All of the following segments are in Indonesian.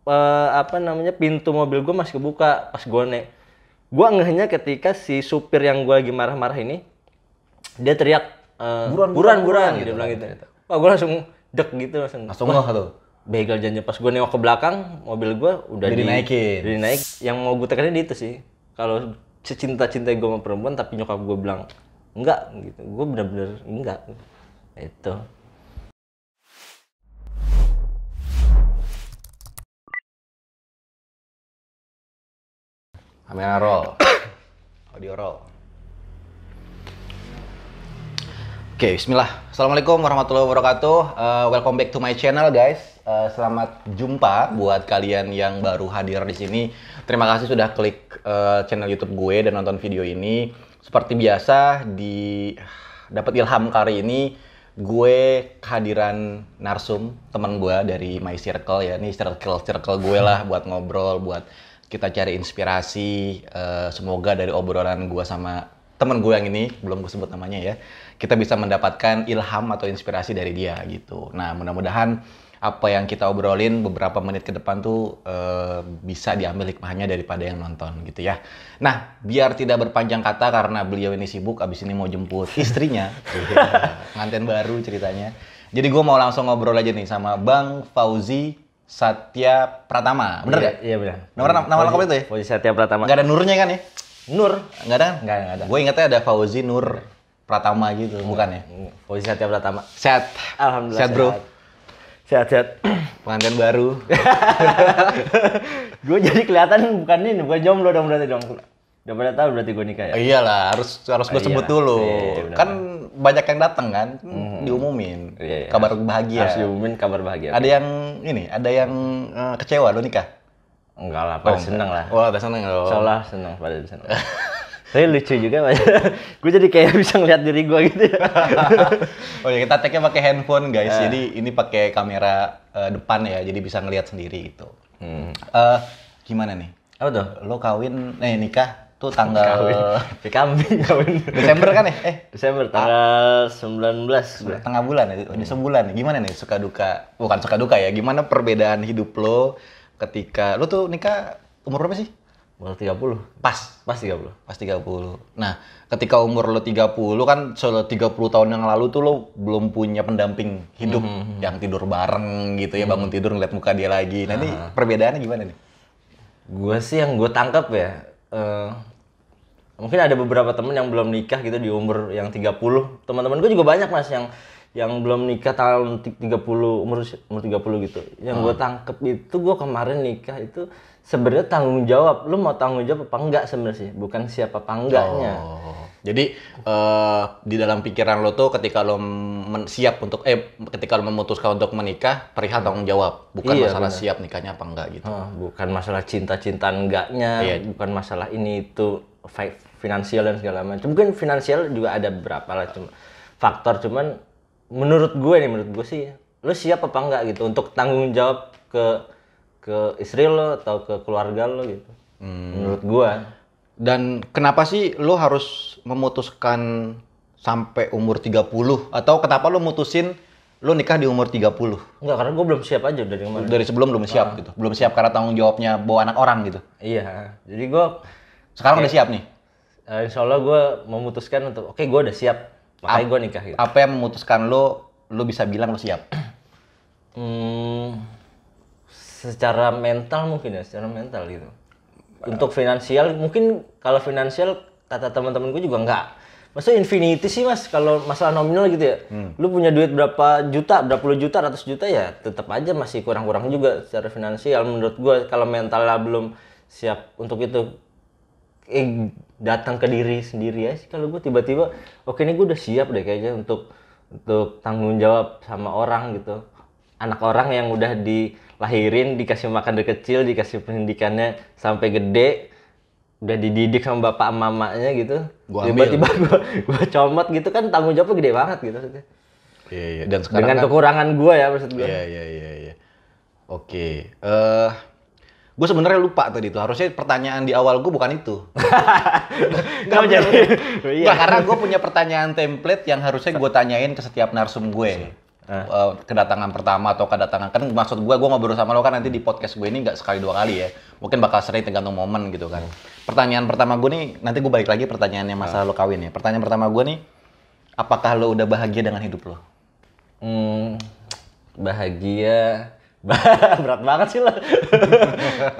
apa namanya pintu mobil gue masih kebuka pas gue naik. Gue ngehnya ketika si supir yang gue lagi marah-marah ini dia teriak buruan gitu, dia bilang gitu. Wah gue langsung dek gitu langsung ngeh tuh. begal janji. Pas gue nengok ke belakang mobil gue udah dinaikin. Dinaik. Yang mau gue tekanin itu sih. Kalau secinta-cinta gue sama perempuan tapi nyokap gue bilang enggak gitu. Gue bener-bener enggak. Itu. Kamera roll. Audio roll. Oke, bismillah. Assalamualaikum warahmatullahi wabarakatuh. Welcome back to my channel, guys. Selamat jumpa buat kalian yang baru hadir di sini. Terima kasih sudah klik channel YouTube gue dan nonton video ini. Seperti biasa, dapat ilham kali ini gue kehadiran narsum teman gue dari My Circle ya. Ini circle gue lah buat ngobrol, buat kita cari inspirasi. Semoga dari obrolan gue sama temen gue yang ini, belum gue sebut namanya ya, kita bisa mendapatkan ilham atau inspirasi dari dia gitu. Nah, mudah-mudahan apa yang kita obrolin beberapa menit ke depan tuh bisa diambil hikmahnya daripada yang nonton gitu ya. Nah, biar tidak berpanjang kata karena beliau ini sibuk, abis ini mau jemput istrinya, pengantin baru ceritanya. Jadi gue mau langsung ngobrol aja nih sama Bang Fauzi Satya Pratama, bener nggak? Iya benar. Nama lengkapnya itu ya? Fauzi Satya Pratama. Nggak ada Nurnya kan ya? Nur. Nggak ada kan? Nggak ada. Gue ingetnya ada Fauzi Nur Pratama gitu, bukan ya? Fauzi Satya Pratama. Sehat? Alhamdulillah. Sehat bro? Sehat. Pengantin baru. Gue jadi kelihatan bukan jomblo dong berarti dong. Udah pada tahu berarti gue nikah ya? Iyalah, harus gue sebut dulu. Iya, kan banyak yang datang kan, diumumin. Iya, kabar bahagia. Harus diumumin kabar bahagia. Ada yang kecewa lo nikah? Enggak lah, pada seneng lah. Wah, pada seneng loh. Soalnya seneng, pada seneng. Tapi lucu juga, gue jadi kayak bisa ngeliat diri gue gitu ya. Oh ya, kita take-nya pakai handphone guys, jadi ini pakai kamera depan ya, jadi bisa ngeliat sendiri gitu. Gimana nih? Apa tuh? Lo nikah tuh tanggal... Kambing kawin. Desember kan ya? Desember, tanggal 19. Tengah bulan ya, ini sebulan. Gimana nih bukan suka duka ya, gimana perbedaan hidup lo ketika... Lo tuh nikah umur berapa sih? Umur 30. Pas 30. Pas 30. Nah, ketika umur lo 30 kan 30 tahun yang lalu tuh lo belum punya pendamping hidup yang tidur bareng gitu ya, bangun tidur ngeliat muka dia lagi. Nah, ini perbedaannya gimana nih? Gue sih yang gue tangkap ya, mungkin ada beberapa temen yang belum nikah gitu di umur yang 30. Teman-teman gue juga banyak mas yang belum nikah tahun 30, umur 30 gitu. Yang gue tangkep itu, gue kemarin nikah itu sebenarnya tanggung jawab. Lu mau tanggung jawab apa enggak sebenarnya sih, bukan siapa apa enggaknya. Jadi di dalam pikiran lo tuh ketika lo ketika lo memutuskan untuk menikah, perihal tanggung jawab, bukan masalah bener. Siap nikahnya apa enggak gitu. Bukan masalah cinta-cintaan enggaknya, bukan masalah ini itu finansial dan segala macam. Mungkin finansial juga ada beberapa lah faktor, cuman menurut gue sih lo siap apa enggak gitu untuk tanggung jawab ke istri lo atau ke keluarga lo gitu. Menurut gue. Dan kenapa sih lo harus memutuskan sampai umur 30? Atau kenapa lo mutusin lo nikah di umur 30? Enggak, karena gue belum siap aja dari kemarin. Dari sebelum belum siap gitu? Belum siap karena tanggung jawabnya bawa anak orang gitu? Iya, jadi gue... Sekarang udah siap nih? Insya Allah gue memutuskan untuk, oke gue udah siap, makanya gue nikah gitu. Apa yang memutuskan lo bisa bilang lo siap? Secara mental mungkin ya, secara mental gitu. Untuk finansial, mungkin kalau finansial kata teman-teman gue juga enggak. Maksudnya infinity sih mas, kalau masalah nominal gitu ya. Lu punya duit berapa juta, berapa puluh juta, ratus juta ya tetap aja masih kurang-kurang juga secara finansial. Menurut gue kalau mentalnya belum siap untuk itu, datang ke diri sendiri ya sih. Kalau gue tiba-tiba, oke ini gue udah siap deh kayaknya untuk tanggung jawab sama orang gitu. Anak orang yang udah dilahirin, dikasih makan dari kecil, dikasih pendidikannya sampai gede, udah dididik sama bapak mamanya gitu. Tiba-tiba gue comot gitu kan, tanggung jawabnya gede banget gitu. Iya. Dan sekarang dengan kekurangan gue ya maksud gue. Iya. Oke. Gue sebenarnya lupa tadi tuh. Harusnya pertanyaan di awal gue bukan itu. Nggak jadi. Karena gue punya pertanyaan template yang harusnya gue tanyain ke setiap narsum gue. kedatangan pertama atau kedatangan, kan maksud gue ngobrol sama lo kan nanti di podcast gue ini nggak sekali 2 kali ya, mungkin bakal sering tergantung momen gitu kan. Pertanyaan pertama gue nih, nanti gue balik lagi pertanyaannya masalah lo kawin ya. Pertanyaan pertama gue nih, apakah lo udah bahagia dengan hidup lo? Bahagia. Berat banget sih lo.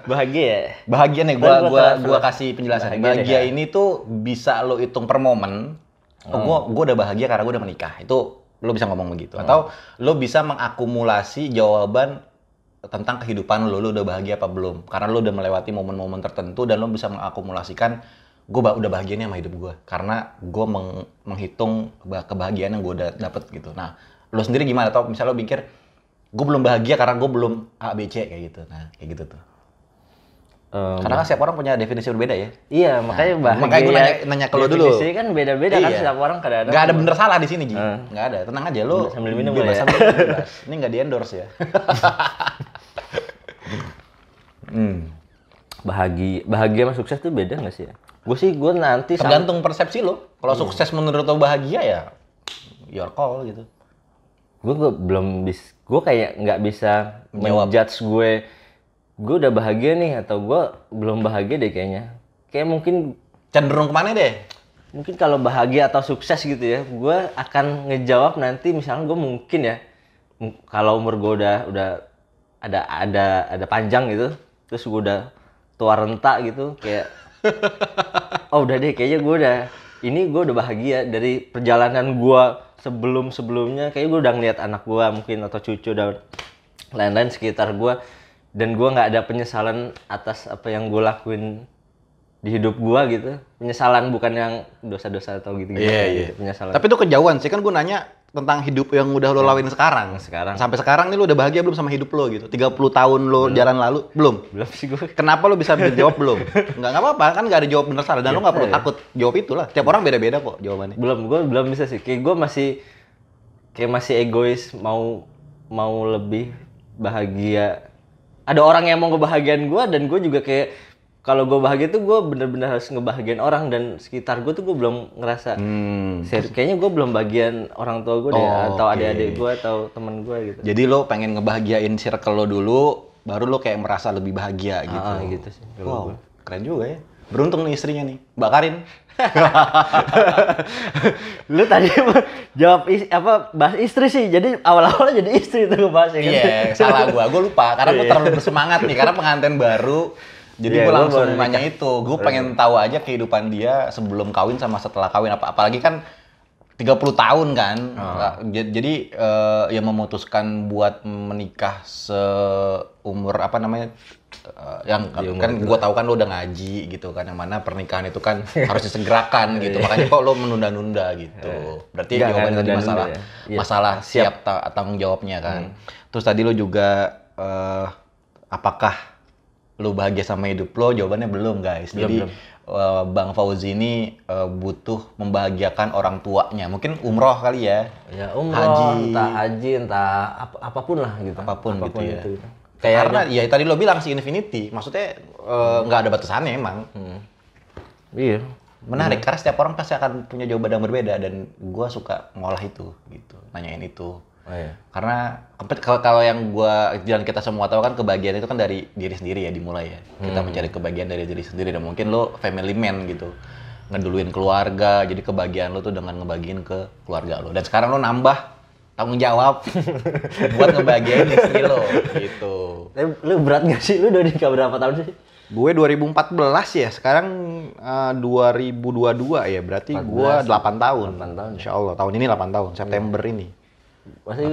Bahagia ya? Bahagia nih, gua kasih penjelasan. Bahagia ini tuh bisa lo hitung per momen. Gua udah bahagia karena gua udah menikah. Itu lo bisa ngomong begitu. Atau lo bisa mengakumulasi jawaban tentang kehidupan lo udah bahagia apa belum. Karena lo udah melewati momen-momen tertentu dan lo bisa mengakumulasikan gua udah bahagia nih sama hidup gua. Karena gua menghitung kebahagiaan yang gua udah dapet gitu. Nah, lo sendiri gimana? Atau misalnya lo pikir gue belum bahagia karena gue belum A, B, C kayak gitu. Nah, kayak gitu tuh. Karena kan setiap orang punya definisi berbeda ya. Iya, makanya bahagia. Makanya gue nanya ke lo dulu. Definisi kan beda-beda kan setiap orang kadang-kadang. Gak ada bener salah di sini, Ji. Gak ada. Tenang aja lo. Sambil minum bebas, ya. bebas. Ini gak di-endorse ya. Bahagia sama sukses tuh beda nggak sih ya? Gue nanti tergantung persepsi lo. Kalau sukses menurut lo bahagia ya your call gitu. Gue kayak nggak bisa menjudge gue udah bahagia nih atau gue belum bahagia deh kayaknya. Kayak mungkin cenderung kemana deh? Mungkin kalau bahagia atau sukses gitu ya, gue akan ngejawab nanti misalnya gue mungkin ya, kalau umur gue udah ada panjang gitu, terus gue udah tua renta gitu, kayak oh udah deh kayaknya gue udah bahagia dari perjalanan gue sebelumnya, kayak gue udah ngeliat anak gue mungkin atau cucu dan lain-lain sekitar gue, dan gue nggak ada penyesalan atas apa yang gue lakuin di hidup gue gitu. Penyesalan bukan yang dosa-dosa atau gitu-gitu. Iya. Penyesalan. Tapi itu kejauhan sih, kan gue nanya tentang hidup yang udah lo lakuin sekarang. Sampai sekarang nih lo udah bahagia belum sama hidup lo gitu? 30 tahun lo jalan lalu, belum? Belum sih gue. Kenapa lo bisa menjawab belum? Nggak apa-apa, kan nggak ada jawab bener salah. Dan lo nggak perlu takut jawab itulah. Tiap orang beda-beda kok jawabannya. Gue belum bisa sih. Kayak gue masih egois, mau lebih bahagia. Ada orang yang mau ngebahagiain gue, dan gue juga kayak kalau gue bahagia tuh gue bener-bener harus ngebahagiain orang, dan sekitar gue tuh gue belum ngerasa kayaknya gue belum bagian orang tua gue deh, atau adik-adik gue atau temen gue gitu. Jadi lo pengen ngebahagiain circle lo dulu, baru lo kayak merasa lebih bahagia gitu. Gitu sih. Wow, keren juga ya. Beruntung nih istrinya nih, Mbak Karin. Lu tadi jawab bahas istri sih, jadi awal-awal jadi istri tuh bahasnya kan. Iya, salah gue lupa karena gue terlalu bersemangat nih karena pengantin baru. Jadi gue langsung nanya itu, gue pengen tahu aja kehidupan dia sebelum kawin sama setelah kawin, apalagi kan 30 tahun kan. Jadi ya memutuskan buat menikah seumur apa namanya, yang kan gue tahu kan lo udah ngaji gitu kan, yang mana pernikahan itu kan harus disegerakan gitu, makanya kok lo menunda-nunda gitu. Berarti jawabannya tadi masalah siap tanggung jawabnya kan. Terus tadi lo juga apakah lo bahagia sama hidup lo? Jawabannya belum guys. Jadi Bang Fauzi ini butuh membahagiakan orang tuanya. Mungkin umroh kali ya. Ya umroh, entah haji, entah apapun lah gitu. Apapun gitu ya. Karena ya tadi lo bilang si infinity, maksudnya nggak ada batasannya emang. Iya. Menarik, karena setiap orang pasti akan punya jawaban yang berbeda, dan gue suka ngolah itu gitu, nanyain itu. Iya. Karena kalau yang dan kita semua tahu kan, kebahagiaan itu kan dari diri sendiri ya, dimulai ya. Kita mencari kebahagiaan dari diri sendiri, dan mungkin lo family man gitu, ngeduluin keluarga, jadi kebahagiaan lo tuh dengan ngebagiin ke keluarga lo. Dan sekarang lo nambah tanggung jawab buat ngebahagiain istri lo gitu. Lu berat gak sih? Lu udah nikah berapa tahun sih? Gue 2014 ya, sekarang 2022 ya, berarti gue 8 tahun. 8 tahun. Insya Allah, tahun ini 8 tahun, September ini. Maksudnya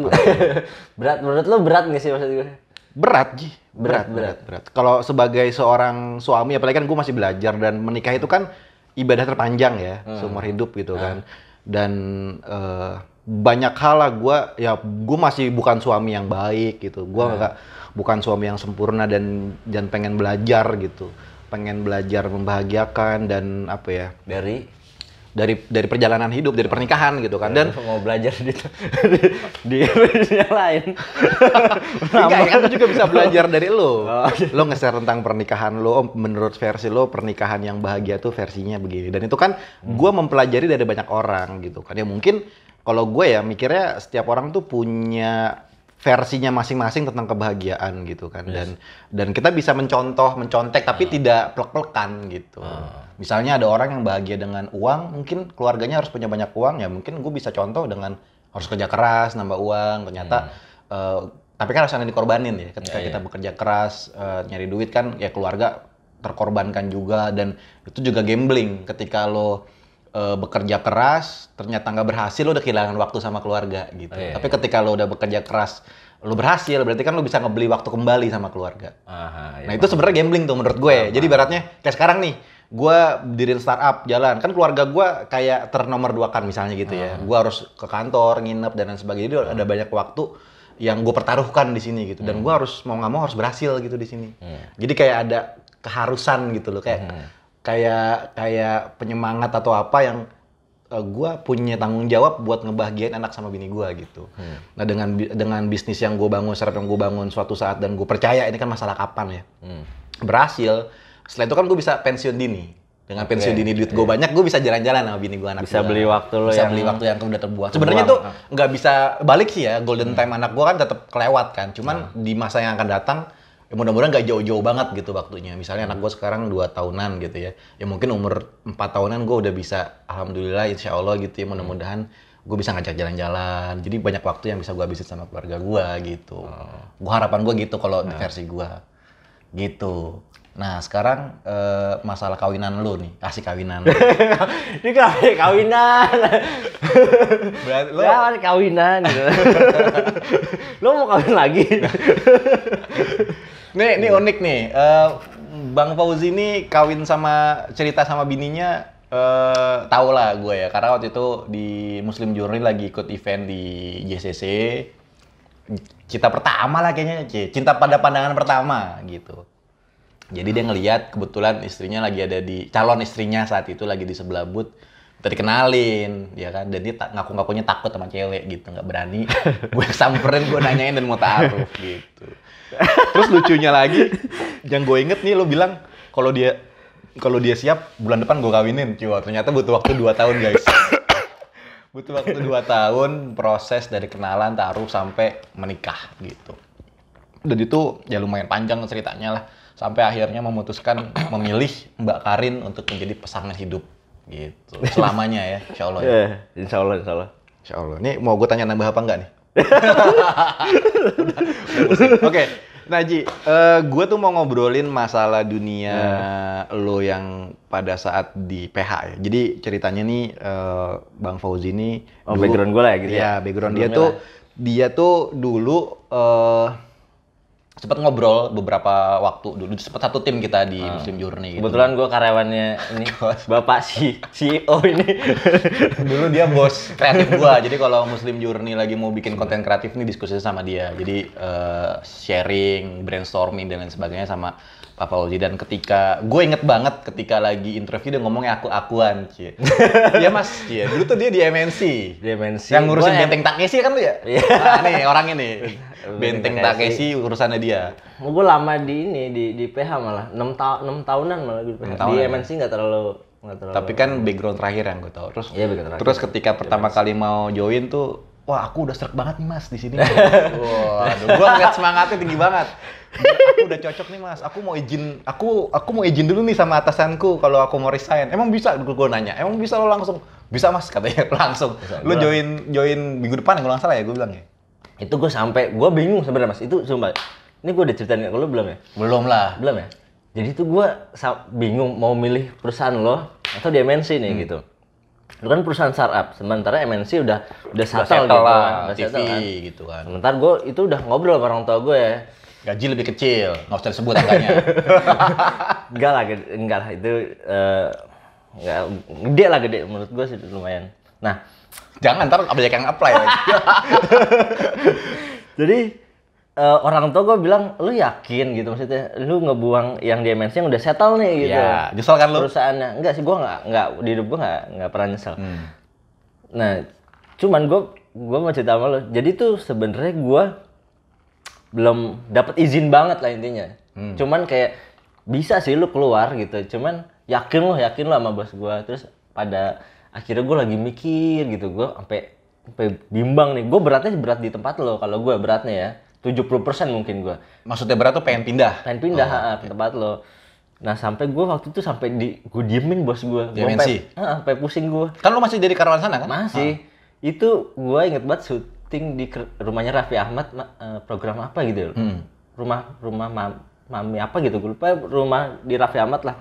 berat, menurut lo berat gak sih maksud gue? Berat, Ji. Berat. Kalau sebagai seorang suami, apalagi kan gue masih belajar, dan menikah itu kan ibadah terpanjang ya, seumur hidup gitu kan. Dan banyak hal lah gue masih bukan suami yang baik gitu. Gue bukan suami yang sempurna, dan pengen belajar gitu. Pengen belajar membahagiakan dan apa ya? Dari perjalanan hidup, dari pernikahan gitu kan. Dan mau belajar di yang lain. enggak, kan lu juga bisa belajar dari lo. Lo nge-share tentang pernikahan lo, menurut versi lo pernikahan yang bahagia tuh versinya begini. Dan itu kan gue mempelajari dari banyak orang gitu kan. Ya mungkin kalau gue ya mikirnya setiap orang tuh punya versinya masing-masing tentang kebahagiaan gitu kan. Dan kita bisa mencontek tapi tidak plek-plekan gitu. Misalnya ada orang yang bahagia dengan uang, mungkin keluarganya harus punya banyak uang, ya mungkin gue bisa contoh dengan harus kerja keras nambah uang. Ternyata tapi kan harus ada dikorbanin ya. Ketika kita bekerja keras nyari duit kan ya keluarga terkorbankan juga, dan itu juga gambling ketika lo bekerja keras ternyata nggak berhasil, lo udah kehilangan waktu sama keluarga gitu. Tapi ketika lo udah bekerja keras lo berhasil, berarti kan lo bisa ngebeli waktu kembali sama keluarga. Nah itu sebenarnya gambling tuh menurut gue. Jadi ibaratnya kayak sekarang nih, gue dirin startup jalan, kan keluarga gue kayak ternomor 2 kan misalnya gitu ya. Gue harus ke kantor, nginep dan lain sebagainya. Jadi ada banyak waktu yang gue pertaruhkan di sini gitu. Dan gue harus mau nggak mau harus berhasil gitu di sini. Jadi kayak ada keharusan gitu loh, kayak penyemangat atau apa yang gue punya tanggung jawab buat ngebahagiain anak sama bini gue gitu. Nah dengan bisnis yang gue bangun, startup yang gue bangun suatu saat, dan gue percaya ini kan masalah kapan ya, berhasil. Setelah itu kan gue bisa pensiun dini. Dengan pensiun dini duit gue banyak, gue bisa jalan-jalan sama bini gue, anak bisa gua. beli waktu lo bisa beli waktu yang udah terbuang. Sebenarnya tuh nggak bisa balik sih ya, golden time anak gue kan tetap kelewat kan. Cuman di masa yang akan datang, ya mudah-mudahan nggak jauh-jauh banget gitu waktunya. Misalnya anak gue sekarang 2 tahunan gitu ya. Ya mungkin umur 4 tahunan gue udah bisa, alhamdulillah insya Allah gitu ya. Mudah-mudahan gue bisa ngajak jalan-jalan. Jadi banyak waktu yang bisa gue habisin sama keluarga gue gitu. Gue harapan gue gitu kalau di versi gue. Gitu. Nah sekarang masalah kawinan lu nih, kasih kawinan lu. Ini kawinan. Berarti lu Ya kawinan gitu. Lo mau kawin lagi? Nih unik nih. Bang Fauzi ini kawin sama, cerita sama bininya, tau lah gue ya. Karena waktu itu di Muslim Journey lagi ikut event di JCC. Cinta pertama lah kayaknya, cinta pada pandangan pertama gitu. Jadi dia ngelihat kebetulan istrinya lagi ada calon istrinya saat itu lagi di sebelah booth. Kita dikenalin, ya kan, dan dia ngaku-ngakunya takut sama cewek gitu, nggak berani. Gue samperin, gue nanyain dan mau ta'aruf gitu. Terus lucunya lagi, yang gue inget nih, lo bilang kalau dia siap bulan depan gue kawinin. Coba ternyata butuh waktu 2 tahun guys. Butuh waktu 2 tahun proses dari kenalan, ta'aruf sampai menikah gitu. Dan itu ya lumayan panjang ceritanya lah, sampai akhirnya memutuskan memilih Mbak Karin untuk menjadi pasangan hidup gitu selamanya ya, insya Allah ya. Insya Allah. Ini mau gue tanya nambah apa enggak nih? Oke. Nah Ji, gue tuh mau ngobrolin masalah dunia lo yang pada saat di PH ya. Jadi ceritanya nih, Bang Fauzi ini background gue lah ya gitu ya. Ya, background dia tuh dulu sempat ngobrol beberapa waktu dulu, sempat satu tim kita di Muslim Journey gitu. Kebetulan gue karyawannya ini, Bapak CEO ini. Dulu dia bos kreatif gua. Jadi kalau Muslim Journey lagi mau bikin konten kreatif nih diskusi sama dia. Jadi sharing, brainstorming dan lain sebagainya sama Pak Fauzi. Dan ketika gue inget banget ketika lagi interview dia ngomongnya aku-akuan, Cie. Iya Mas, Cie. Dulu tuh dia di MNC. Yang ngurusin Benteng Takeshi kan lu ya? Iya. Nah, nih orang ini. Benteng Takeshi urusannya dia. Gue lama di PH malah 6 tahunan malah di PH. Di MNC nggak terlalu. Tapi kan background terakhir yang gue tahu. Terus ketika pertama kali mau join tuh, wah aku udah serak banget nih Mas di sini. Wah, gue ngeliat semangatnya tinggi banget. Aku udah cocok nih Mas. Aku mau izin dulu nih sama atasanku kalau aku mau resign. Emang bisa? Gue nanya. Emang bisa lo langsung? Bisa Mas katanya langsung. Lo join minggu depan kalau nggak salah ya, gue bilang ya. Itu gue bingung sebenarnya Mas. Itu sumpah. Ini gue udah ceritain ke lo belum ya? Belum lah. Belum ya? Jadi tuh gue bingung mau milih perusahaan lo atau di MNC nih gitu. Lo kan perusahaan startup, sementara MNC udah settle gitu lah, kan. TV kan. gitu kan. Sementara gue itu udah ngobrol sama orang tua gue ya. Gaji lebih kecil, nggak usah disebut angkanya. enggak lah itu enggak gede menurut gue sih lumayan. Nah, jangan ntar banyak yang apply lagi. Jadi orang tua gue bilang, lu yakin gitu maksudnya, lu ngebuang yang di MNC yang udah settle nih gitu. Ya, nyesel kan lu? Perusahaannya, enggak sih, gue nggak di hidup gue nggak pernah nyesel. Nah, cuman gue mau cerita sama lu. Jadi tuh sebenarnya gue belum dapat izin banget lah intinya. Cuman kayak bisa sih lu keluar gitu. Cuman yakin lo sama bos gue. Terus pada akhirnya gue lagi mikir gitu, gue sampai sampai bimbang nih. Gue beratnya berat di tempat lo, kalau gue beratnya ya 70% mungkin gue. Maksudnya berat tuh pengen pindah? Pengen pindah ke tempat lo. Nah sampai gue waktu itu sampai gue diemin bos gue. Di MNC? Sampai pusing gue. Kan lo masih jadi karyawan sana kan? Masih. Itu gue inget banget syuting di rumahnya Raffi Ahmad, program apa gitu. Rumah mami apa gitu, gue lupa. Rumah di Raffi Ahmad lah.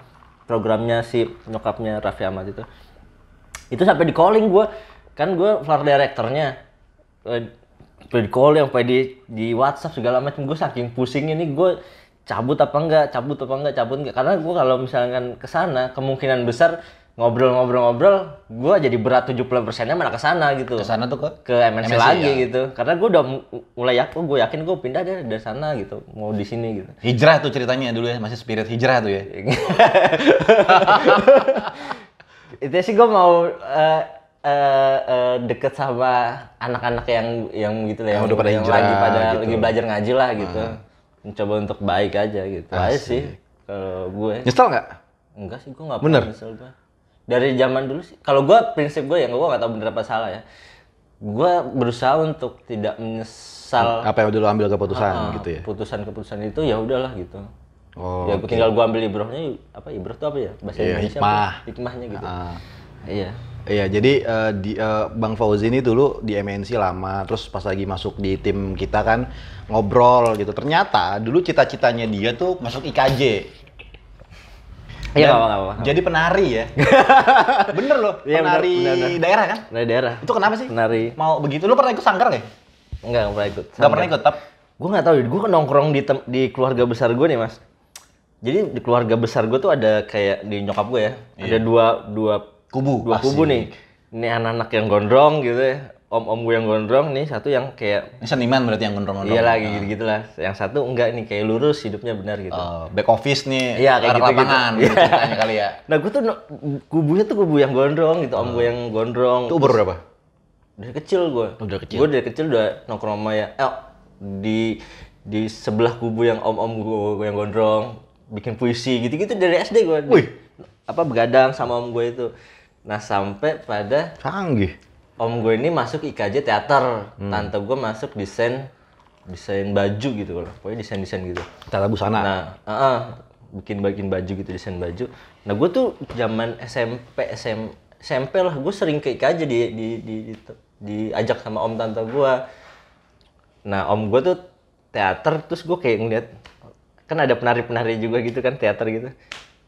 Programnya si nyokapnya Raffi Ahmad itu. Itu sampai di calling gue. Kan gue floor directornya. Sampai di calling, sampai di WhatsApp segala macam. Gue saking pusingnya nih, gue cabut apa enggak. Karena gue kalau misalkan kesana, kemungkinan besar ngobrol-ngobrol, gue jadi berat 70%-nya malah kesana gitu. Kesana tuh ke MNC lagi ya? gitu. Karena gue udah mulai yakin gue pindah deh dari sana gitu, mau di sini gitu. Hijrah tuh ceritanya dulu ya, masih spirit hijrah tuh ya. Itu sih gue mau deket sama anak-anak yang gitu lah, yang udah pada hijrah, lagi belajar ngaji lah gitu. Mencoba untuk baik aja gitu. Aja sih kalau gue. Nyesel nggak? Enggak sih, gue nggak pernah nyesel gue. Dari zaman dulu sih, kalau gue prinsip gue ya, gue nggak tahu bener apa salah ya. Gue berusaha untuk tidak menyesal apa yang dulu ambil keputusan gitu ya. Keputusan itu ya udahlah gitu. Oh, ya tinggal gue ambil ibrohnya, ibroh itu apa ya bahasa Indonesia? Hikmahnya gitu. Iya. Iya, jadi Bang Fauzi ini dulu di MNC lama, terus pas lagi masuk di tim kita kan ngobrol gitu. Ternyata dulu cita-citanya dia tuh masuk IKJ. Iya, apa-apa. Jadi penari ya. Bener loh, ya, penari bener. daerah kan? Penari daerah. Itu kenapa sih? Penari. Mau begitu, lu pernah ikut sanggar nggak? Enggak pernah ikut. Nggak pernah ikut, Gue nggak tahu, gue kan nongkrong di keluarga besar gue nih mas. Jadi di keluarga besar gue tuh ada kayak di nyokap gue ya, ada dua kubu nih. Ini anak-anak yang gondrong gitu ya. Om gue yang gondrong nih, satu yang kayak ini seniman berarti yang gondrong-gondrong. Iya lagi gitu lah. Yang satu enggak nih, kayak lurus hidupnya benar gitu. Back office nih. Iya kayak lapangan gitu ceritanya kali ya. Nah gue tuh kubunya tuh kubu yang gondrong gitu, om gue yang gondrong. Itu umur berapa? Dari kecil gue. Gue dari kecil udah nongkrong sama ya. Di sebelah kubu yang om gue yang gondrong, bikin puisi gitu-gitu dari SD gue. Wih. Begadang sama om gue itu. Nah sampai pada canggih. Om gue ini masuk IKJ teater, tante gue masuk desain baju gitu loh, pokoknya desain gitu. Tata busana. Nah, bikin baju gitu, desain baju. Nah gue tuh zaman SMP lah, gue sering ke IKJ diajak sama om tante gue. Nah om gue tuh teater, terus gue kayak ngeliat, kan ada penari-penari juga gitu kan, teater gitu.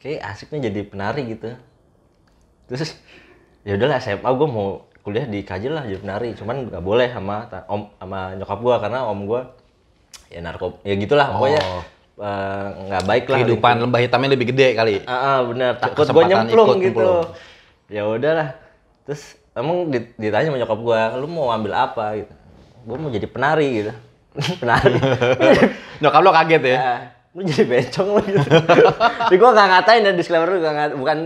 Kayak asiknya jadi penari gitu. Terus ya udahlah SMA gue mau kuliah di IKJ lah jadi penari, cuman nggak boleh sama nyokap gue karena om gue ya ya gitulah pokoknya nggak baik lah. Kehidupan gitu. Lembah hitamnya lebih gede kali. Bener, takut gue nyemplung gitu. Ya udahlah. Terus emang ditanya sama nyokap gue, lu mau ambil apa gitu? Gue mau jadi penari gitu. Penari. Nyokap lo kaget ya? Lu jadi bencong lo gitu. Tapi gue nggak ngatain ya, disclaimer dulu, bukan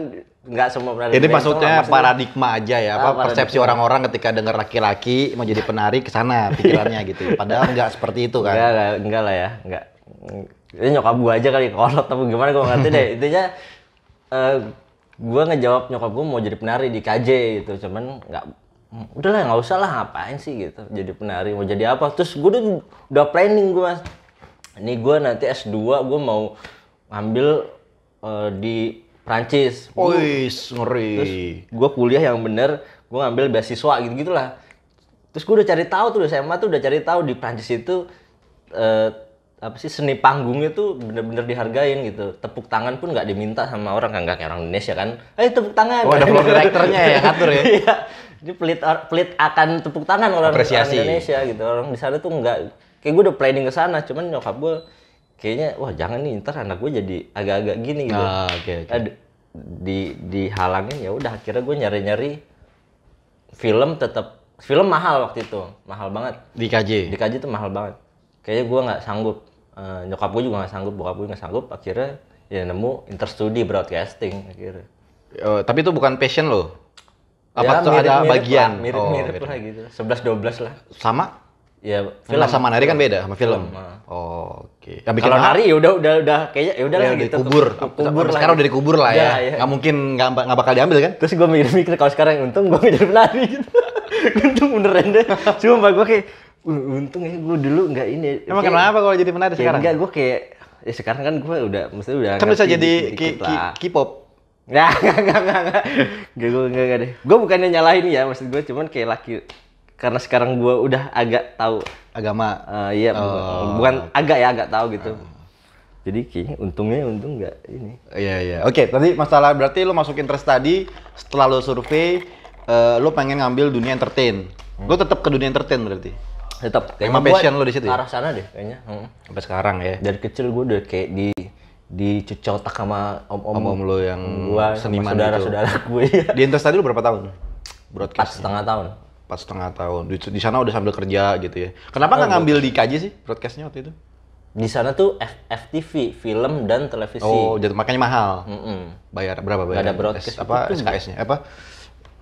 nggak semua penari. Ini maksudnya paradigma aja ya, persepsi orang-orang ketika dengar laki-laki mau jadi penari ke sana pikirannya gitu. Padahal nggak seperti itu kan? Enggak lah ya, enggak. Ini nyokap gue aja kali kolot tapi gimana gue ngerti deh. Intinya gue ngejawab nyokap gue mau jadi penari di KJ gitu, cuman udahlah nggak usah lah, ngapain sih gitu jadi penari, mau jadi apa. Terus gue udah planning gue mas, ini gue nanti S2 gue mau ngambil di Prancis. Ngeri. Terus gue kuliah yang bener, gue ngambil beasiswa gitu-gitulah. Terus gue udah cari tahu tuh, SMA tuh udah cari tahu di Prancis itu seni panggungnya tuh bener-bener dihargain gitu. Tepuk tangan pun nggak diminta sama orang, nggak kayak orang Indonesia kan. Tepuk tangan. Ada floor directornya ya, ngatur ya. Iya. Ini pelit akan tepuk tangan kalau orang Indonesia gitu. Orang di sana tuh nggak. Kayak gue udah planning ke sana, cuman nyokap gue kayaknya wah jangan nih, ntar anak gue jadi agak-agak gini gitu. Okay. Dihalangin, ya udah akhirnya gue nyari-nyari film. Film mahal waktu itu, mahal banget. Di KJ tuh mahal banget. Kayaknya gue nggak sanggup, nyokap gue juga nggak sanggup, bokap gue nggak sanggup. Akhirnya ya nemu Interstudi Broadcasting akhirnya. Tapi itu bukan passion lo? Apa tuh ada bagian? Mirip lah gitu, 11-12 lah. Sama? Ya film sama nari kan beda sama film. Oke. Kalau nari ya udah kayaknya ya udah lah gitu. Kubur sekarang udah dikubur lah ya. Nggak mungkin nggak bakal diambil kan? Terus gue mikir kalau sekarang untung gue jadi penari gitu. Untung beneran deh. Cuma gue kayak untung ya gue dulu nggak ini. Emang kenapa kalau jadi penari sekarang? Enggak, gue kayak ya sekarang kan gue udah mesti udah Kan bisa ngerti jadi dikit-dikit lah. K-pop. Enggak. Enggak deh. Gue bukannya nyalahin ya, maksud gue cuman kayak karena sekarang gue udah agak tahu Agama. iya bukan agak tahu gitu. Jadi kayaknya untung nggak ini. Iya. Oke, tadi masalah berarti lo masuk interest tadi setelah lo survei, lo pengen ngambil dunia entertain. Lo tetap ke dunia entertain berarti. Tetap Emang passion lo di situ ya? arah sana deh kayaknya. Sampai sekarang ya. Dari kecil gue udah kayak dicuci otak sama Om-om lo yang gua, seniman sama saudara-saudara gue ya. Di interest tadi lo berapa tahun? 4,5 tahun. 4,5 tahun. Di sana udah sambil kerja gitu ya. Kenapa nggak ngambil di KJ sih broadcastnya waktu itu? Di sana tuh FTV, film dan televisi. Oh, jadi makanya mahal. Bayar berapa bayar? Nggak ada broadcast. Apa SKS-nya? Apa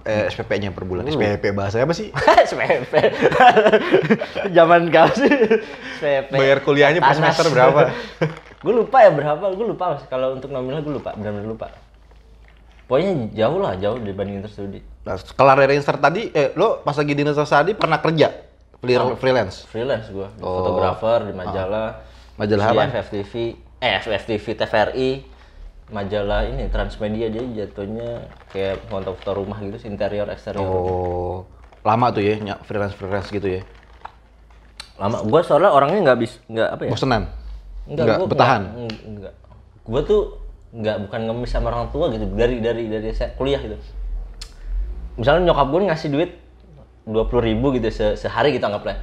SPP-nya per bulan? SPP bahasa apa sih? SPP. Zaman kau sih. SPP. Bayar kuliahnya per semester berapa? Gue lupa ya berapa. Gue lupa Mas. Kalau untuk nominal gue lupa, benar-benar lupa. Pokoknya jauh dibanding interstudi. Nah, kelar dari Inster tadi, lo pas lagi di Inster tadi pernah kerja? Freelance? Freelance gue, fotografer di majalah. Majalah apa? FTV TVRI. Majalah ini Transmedia, dia jatuhnya kayak foto-foto rumah gitu, interior eksterior. Oh, lama tuh ya, freelance gitu ya? Lama. Gue soalnya orangnya nggak apa ya? Bosenan? Enggak, Nggak bertahan? Enggak. Gue tuh bukan ngemis sama orang tua gitu, dari saya kuliah gitu. Misalnya nyokap gue ngasih duit 20.000 gitu sehari gitu anggaplah.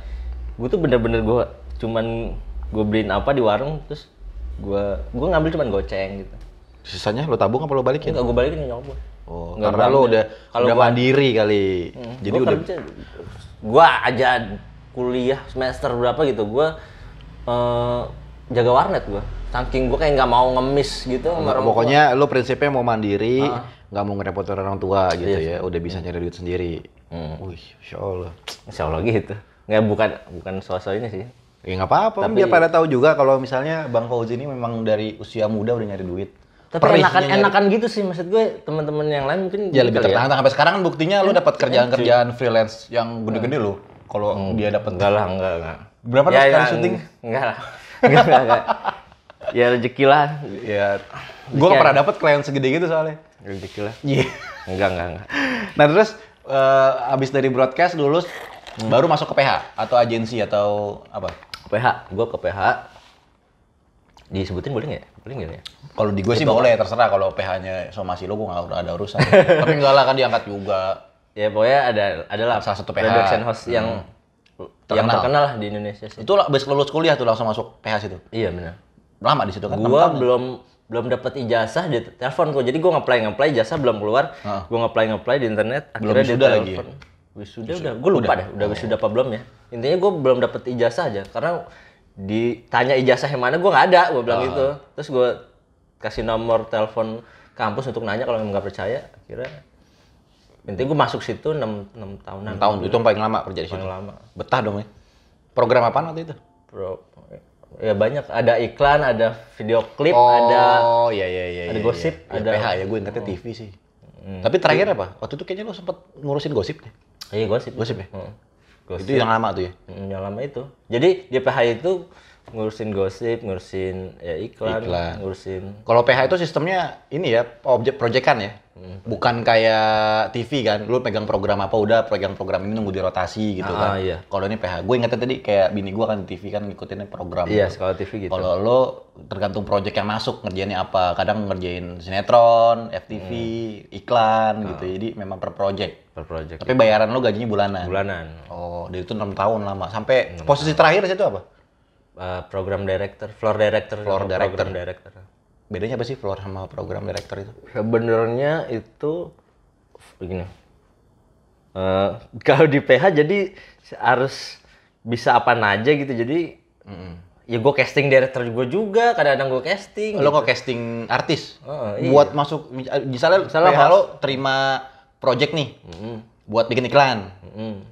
Gue tuh bener-bener gue beliin apa di warung, terus gue ngambil cuman goceng gitu. Sisanya lo tabung apa lo balikin? Enggak, gue balikin ke nyokap gue. Oh, karena lo udah mandiri kali. Jadi udah gue aja kuliah semester berapa gitu, gue jaga warnet gue. Saking gue kayak nggak mau ngemis gitu sama orang pokoknya tua. Lo prinsipnya mau mandiri, nggak mau ngerepotin orang tua gitu ya. Udah bisa nyari duit sendiri. Wih, Insya Allah gitu. Nggak, bukan sosok ini sih. Ya nggak apa-apa, biar pada tahu juga kalau misalnya Bang Fauzi ini memang dari usia muda udah nyari duit. Tapi enakan gitu sih, maksud gue teman-teman yang lain mungkin ya lebih tertantang. Sampai sekarang kan buktinya lo dapat kerjaan freelance yang gede-gede lo. Kalau dia dapat enggak. Berapa tuh sekali syuting? Enggak lah. Enggak. Ya rezeki lah. Ya. Gue gak pernah dapat klien segede gitu soalnya. Rezeki lah. Iya. Enggak. Nah terus abis dari broadcast lulus baru masuk ke PH atau agensi atau apa? PH, gue ke PH. Disebutin boleh nggak? Boleh nggak ya? Kalau di gue sih boleh, terserah. Kalau PH-nya somasi lo, gue nggak ada urusan. Tapi enggak lah, kan diangkat juga. Ya pokoknya adalah salah satu PH production host yang terkenal lah di Indonesia sih. Itu abis lulus kuliah tuh langsung masuk PH situ? Iya benar. Lama di situ kan? Gue belum dapat ijazah, dia telepon gue. Jadi gue ngeplay ijazah belum keluar. Gue ngeplay di internet. Akhirnya dia telepon. Wisuda udah, gue lupa deh, udah wisuda apa belum ya. Intinya gue belum dapet ijazah aja, karena ditanya ijazah yang mana gue nggak ada, gue bilang gitu. Terus gue kasih nomor telepon kampus untuk nanya kalau nggak percaya. Akhirnya intinya gue masuk situ 6 tahunan. 6 tahun, itu yang paling lama kerja di situ? Paling lama. Betah dong ya? Program apaan waktu itu? Ya banyak, ada iklan, ada video klip, ada gosip, ada PH ya, gue ingetnya TV sih. Tapi terakhir apa? Waktu itu kayaknya lo sempet ngurusin gosip deh. Iya, gosip ya? Gosip. Itu yang lama tuh ya? Yang lama itu. Jadi di PH itu ngurusin gosip, ngurusin ya iklan. Ngurusin. Kalau PH itu sistemnya ini ya, proyekan ya? Bukan kayak TV kan, lu pegang program apa udah pegang program ini nunggu dirotasi gitu kan. Iya. Kalau ini PH, gue ingetnya tadi kayak bini gue kan di TV kan ngikutinnya program. Iya, kalau TV gitu. Kalau lo tergantung proyek yang masuk ngerjainnya apa. Kadang ngerjain sinetron, FTV, iklan gitu. Jadi memang per project. Tapi bayaran lo gajinya bulanan. Oh, dari itu 6 tahun lama. Sampai posisi terakhir itu apa? Program director, floor director. Program director. Bedanya apa sih floor sama program director itu? Sebenarnya itu begini. Kalau di PH jadi harus bisa apa aja gitu. Jadi ya gue casting director juga, kadang-kadang gue casting. Lo gitu. kok casting artis? Iya. Buat masuk misalnya PH lo terima project nih. Buat bikin iklan.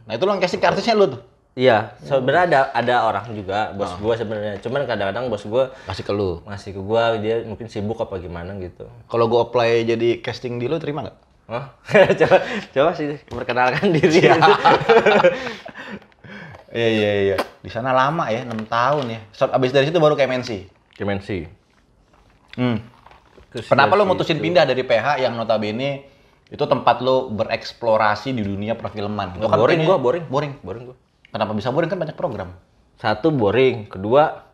Nah, itu lo yang casting ke artisnya lo tuh. Iya, sebenarnya ada orang juga, bos gue sebenarnya. Cuman kadang-kadang bos gue ngasih ke lu. Ngasih ke gue, dia mungkin sibuk apa gimana gitu. Kalau gue apply jadi casting di lu terima nggak? Oh, coba sih perkenalkan diri. Iya. Di sana lama ya, 6 tahun ya. Abis dari situ baru ke MNC. MNC. Kenapa lo mutusin pindah dari PH yang notabene itu tempat lo bereksplorasi di dunia perfilman? Itu kan boring. Gua. Kenapa bisa boring, kan banyak program? Satu boring, kedua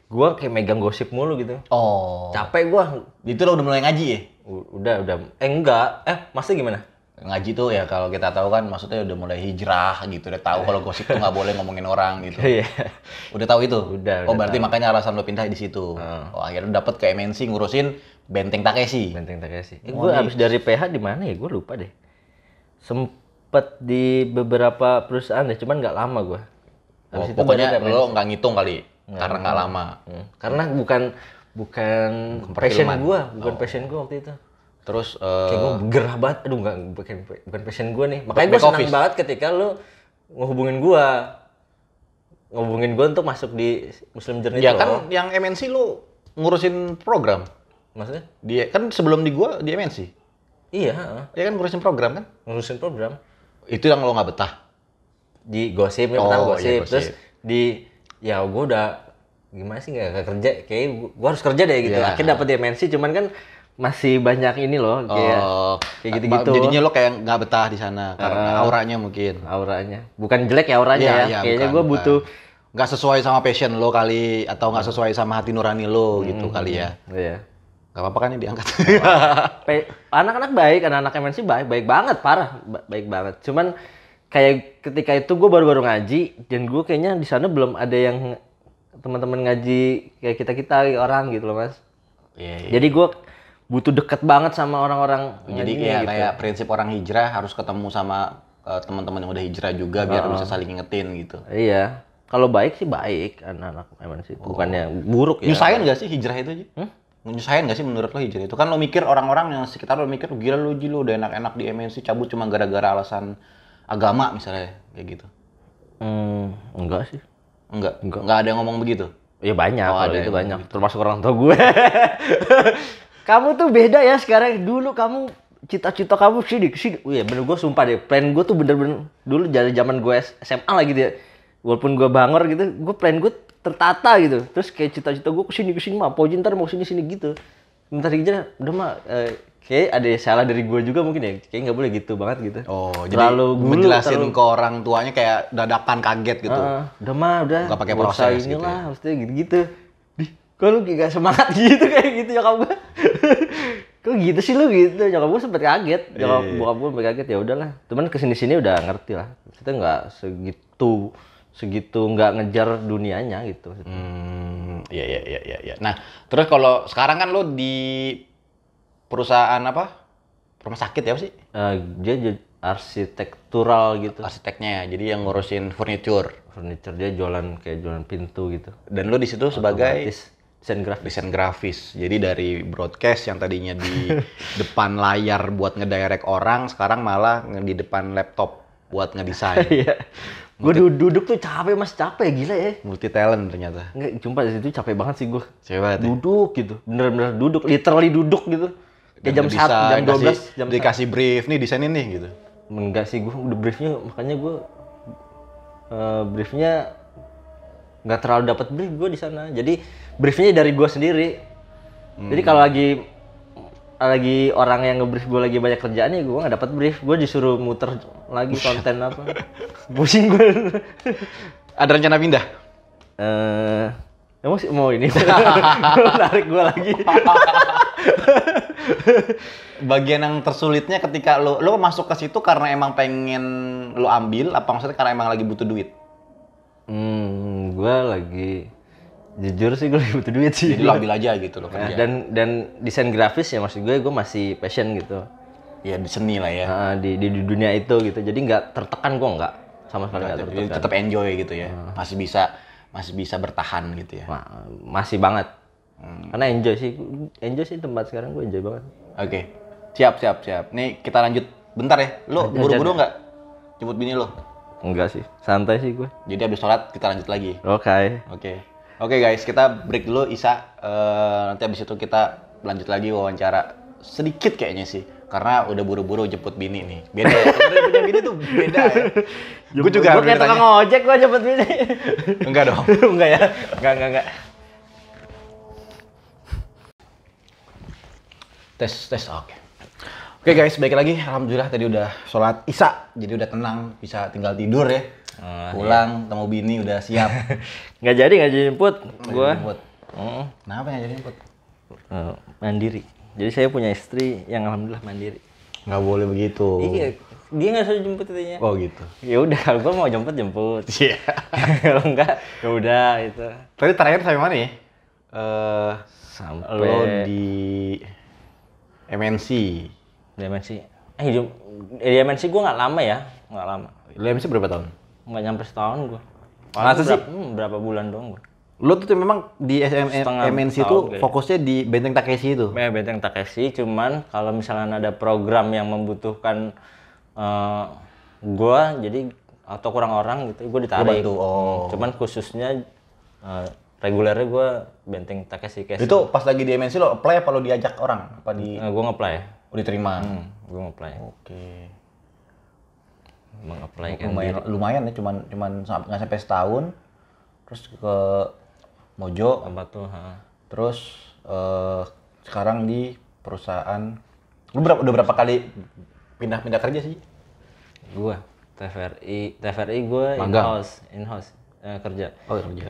gua kayak megang gosip mulu gitu. Oh. Capek gua. Itu lo udah mulai ngaji ya? Udah. Enggak. Maksudnya gimana? Ngaji tuh ya kalau kita tahu kan maksudnya udah mulai hijrah gitu, udah tahu kalau gosip tuh nggak boleh ngomongin orang gitu. Iya. Udah tahu itu? Udah berarti tahu. makanya alasan lo pindah di situ. Oh, akhirnya dapet ke MNC ngurusin Benteng Takeshi. Gue abis dari PH di mana ya? Gue lupa deh. Sempet di beberapa perusahaan deh, cuman nggak lama gue. Pokoknya lo nggak ngitung kali, karena nggak lama. Karena bukan passion gue, passion gue waktu itu. Terus kayak gue gerah banget, aduh bukan passion gue nih. Makanya gue senang banget ketika lo ngehubungin gue untuk masuk di Muslim Journey. Ya kan yang MNC lo ngurusin program. Maksudnya? Dia kan sebelum di gua di MNC. Iya. Dia kan ngurusin program kan? Ngurusin program. Itu yang lo nggak betah? Di gosip, pertama gosip. Terus ya gue udah gimana sih nggak kerja, kayak gue harus kerja deh gitu. Yeah. Akhirnya dapet di MNC, cuman kan masih banyak ini loh, kayak gitu-gitu. Jadinya lo kayak nggak betah di sana karena auranya mungkin. Auranya, bukan jelek ya auranya ya. Kayaknya gue butuh nggak sesuai sama passion lo kali, atau nggak sesuai sama hati nurani lo gitu kali ya. Iya. Gak apa-apa kan ini diangkat. Anak-anak baik, anak-anak MNC baik banget, parah, baik banget. Cuman kayak ketika itu gue baru-baru ngaji, dan gue kayaknya di sana belum ada yang teman-teman ngaji kayak kita orang gitu loh mas. Iya. Jadi gue butuh deket banget sama orang-orang. Jadi kayak prinsip orang hijrah harus ketemu sama teman-teman yang udah hijrah juga biar bisa saling ngingetin gitu. Iya. Kalau baik sih baik anak-anak MNC, bukannya buruk ya. Nyusahin gak sih hijrah itu aja? Nyusahin gak sih menurut lo hijrah itu? Kan lo mikir orang-orang yang sekitar lo mikir gila lo udah enak-enak di MNC cabut cuma gara-gara alasan agama misalnya kayak gitu. Enggak sih. Enggak ada yang ngomong begitu? Ya banyak, kalau itu banyak. Begitu. Termasuk orang tua gue. Kamu tuh beda ya sekarang. Dulu kamu cita-cita kamu sini. Iya bener, gue sumpah deh. Plan gue tuh bener-bener dulu dari zaman gue SMA lah gitu ya. Walaupun gue bangor gitu, gue plan gue tertata gitu. Terus kayak cita-cita gue kesini mah, Pojin ntar mau sini gitu. Bentar aja udah mah kayak ada salah dari gue juga mungkin ya. Kayak nggak boleh gitu banget gitu. Oh, terlalu jadi menjelasin ke orang tuanya kayak dadakan kaget gitu. Udah mah udah. Nggak pakai proses gitu. Inilah, maksudnya gitu-gitu. Kok lu gak semangat gitu kayak gitu nyokap gue. Kok gitu sih lu gitu. Nyokap gue sempet kaget. Bokap gue sempet kaget, ya udahlah. Cuman kesini-sini udah ngerti lah. Kita nggak segitu nggak ngejar dunianya gitu. Iya. Nah, terus kalau sekarang kan lo di perusahaan apa? Rumah sakit ya apa sih? Dia arsitektural gitu. Arsiteknya, jadi yang ngurusin furniture. Dia jualan pintu gitu. Dan lo di situ sebagai desain grafis. Jadi dari broadcast yang tadinya di depan layar buat ngedirect orang, sekarang malah di depan laptop buat ngedesain. Iya. Gue duduk tuh capek gila ya. Multi talent ternyata. Enggak, jumpa di situ capek banget sih gue. Capek banget. Duduk gitu, bener-bener duduk, literally duduk gitu. Kayak jam 1, jam 12, jam dikasih brief nih desainin nih gitu. Enggak sih, gue udah briefnya, makanya gue briefnya nggak terlalu dapat brief gue di sana. Jadi briefnya dari gue sendiri. Jadi kalau lagi orang yang ngebrief gue lagi banyak kerjaan ya gue nggak dapat brief, gue disuruh muter lagi konten apa. Pusing gue. Ada rencana pindah? Emang sih mau ini tarik gue lagi. Bagian yang tersulitnya ketika lo masuk ke situ karena emang pengen lo ambil, apa maksudnya karena emang lagi butuh duit? Gue lagi jujur sih gue lagi butuh duit sih. Jadi lo ambil aja gitu lo kerja. Dan desain grafis ya maksud gue masih passion gitu. Ya di seni lah ya. Di dunia itu gitu. Jadi nggak tertekan, gue nggak sama sekali nggak tertekan. Jadi tetap enjoy gitu ya. Masih bisa bertahan gitu ya. Masih banget. Karena enjoy sih tempat sekarang, gue enjoy banget. Oke. Siap. Nih kita lanjut bentar ya. Lo buru-buru nggak jemput bini lo? Enggak sih, santai sih gue. Jadi habis sholat kita lanjut lagi. Oke guys, kita break dulu Isa. Nanti habis itu kita lanjut lagi wawancara sedikit kayaknya sih. Karena udah buru-buru jemput bini nih. Beda ya, kalau udah punya bini tuh beda ya. Gue juga Gue kayak tukang ojek gue jemput bini. Enggak dong. Enggak ya? Enggak. Tes, oke. Oke guys, balik lagi. Alhamdulillah tadi udah sholat isya, jadi udah tenang, bisa tinggal tidur ya. Pulang, temu bini udah siap. Nggak jadi jemput gue. Kenapa nggak jadi jemput? Mandiri. Jadi saya punya istri yang alhamdulillah mandiri. Nggak boleh begitu. Iya, dia nggak suruh jemput katanya. Oh gitu. Ya udah, kalau gue mau jemput. Iya. Kalau enggak, ya udah itu. Tadi terakhir sampai mana ya? Sampai Lo di MNC. Di MNC. Di MNC gue nggak lama ya, nggak lama. Lo MNC berapa tahun? Nggak nyampe setahun gue. Masa sih? Berapa bulan doang gue. Lo tuh memang di MNC tuh fokusnya di Benteng Takeshi itu? Benteng Takeshi, cuman kalau misalnya ada program yang membutuhkan gue, jadi atau kurang orang gitu, gue ditarik. Cuman khususnya regulernya gue Benteng Takeshi. Itu pas lagi di MNC lo apply apa lo diajak orang? Apa di? Gue nge-apply. Oh diterima? Gue nge-apply. Oke. Meng-apply kan. Lumayan ya, cuman nggak sampai setahun. Terus ke Mojo, apa tuh? Terus sekarang di perusahaan. Lu udah berapa kali pindah kerja sih? Gua TVRI gue in-house kerja. Oh kerja.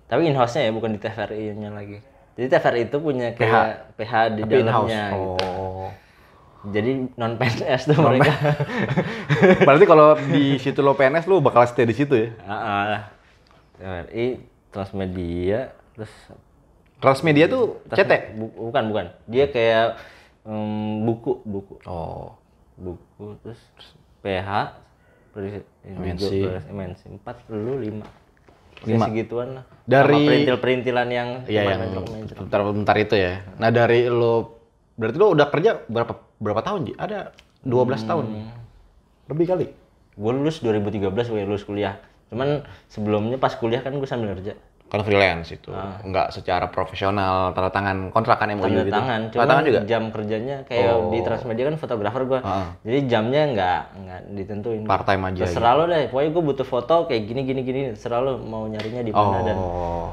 Tapi in-house-nya ya, bukan di TVRI-nya lagi. Jadi TVRI itu punya kayak PH di tapi dalamnya gitu. Jadi non PNS tuh mereka. Berarti kalau di situ lo PNS lu bakal stay di situ ya? TVRI, Transmedia, terus Transmedia tuh CT? Bukan. Dia kayak buku. Oh. Buku, terus PH, MNC 4, lu 5. Segituan lah. Dari perintil-perintilan yang bentar itu ya. Nah dari lo, berarti lo udah kerja berapa tahun Ji? Ada 12 tahun? Lebih kali? Gue lulus 2013, gue lulus kuliah. Cuman sebelumnya pas kuliah kan gue sambil kerja. Kan freelance itu, nggak secara profesional, tanda tangan kontrak kan MOU gitu. Tanda tangan tangan juga? Jam kerjanya kayak di Transmedia kan fotografer gue. Jadi jamnya nggak ditentuin. Part time aja. Terserah lo deh, pokoknya gue butuh foto kayak gini. Terserah lo mau nyarinya di mana dan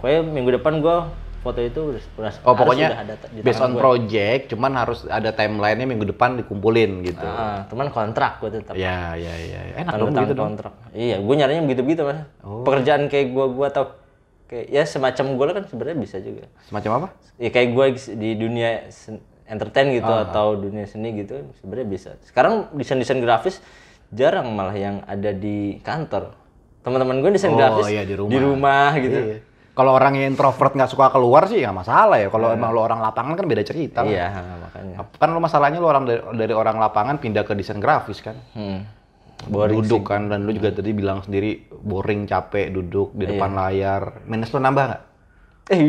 pokoknya minggu depan gue foto itu udah pokoknya udah ada di based on gue. Project, cuman harus ada timeline-nya minggu depan dikumpulin gitu. Cuman kontrak gue tetap. Ya. Enak dong gitu kontrak. Iya, gue nyarinya begitu mas. Pekerjaan kayak gue atau kayak ya semacam gue kan sebenarnya bisa juga. Semacam apa? Ya kayak gue di dunia entertain gitu atau dunia seni gitu sebenarnya bisa. Sekarang desain grafis jarang malah yang ada di kantor. Teman-teman gue desain grafis iya, di rumah gitu. Iya. Kalau orang yang introvert nggak suka keluar sih nggak masalah ya. Kalau emang lo orang lapangan kan beda cerita. Iya, makanya. Kan lo masalahnya lo orang dari orang lapangan pindah ke desain grafis kan. Boring duduk sih. Kan, dan lu juga tadi bilang sendiri boring, capek, duduk di depan layar. Minus lo nambah nggak?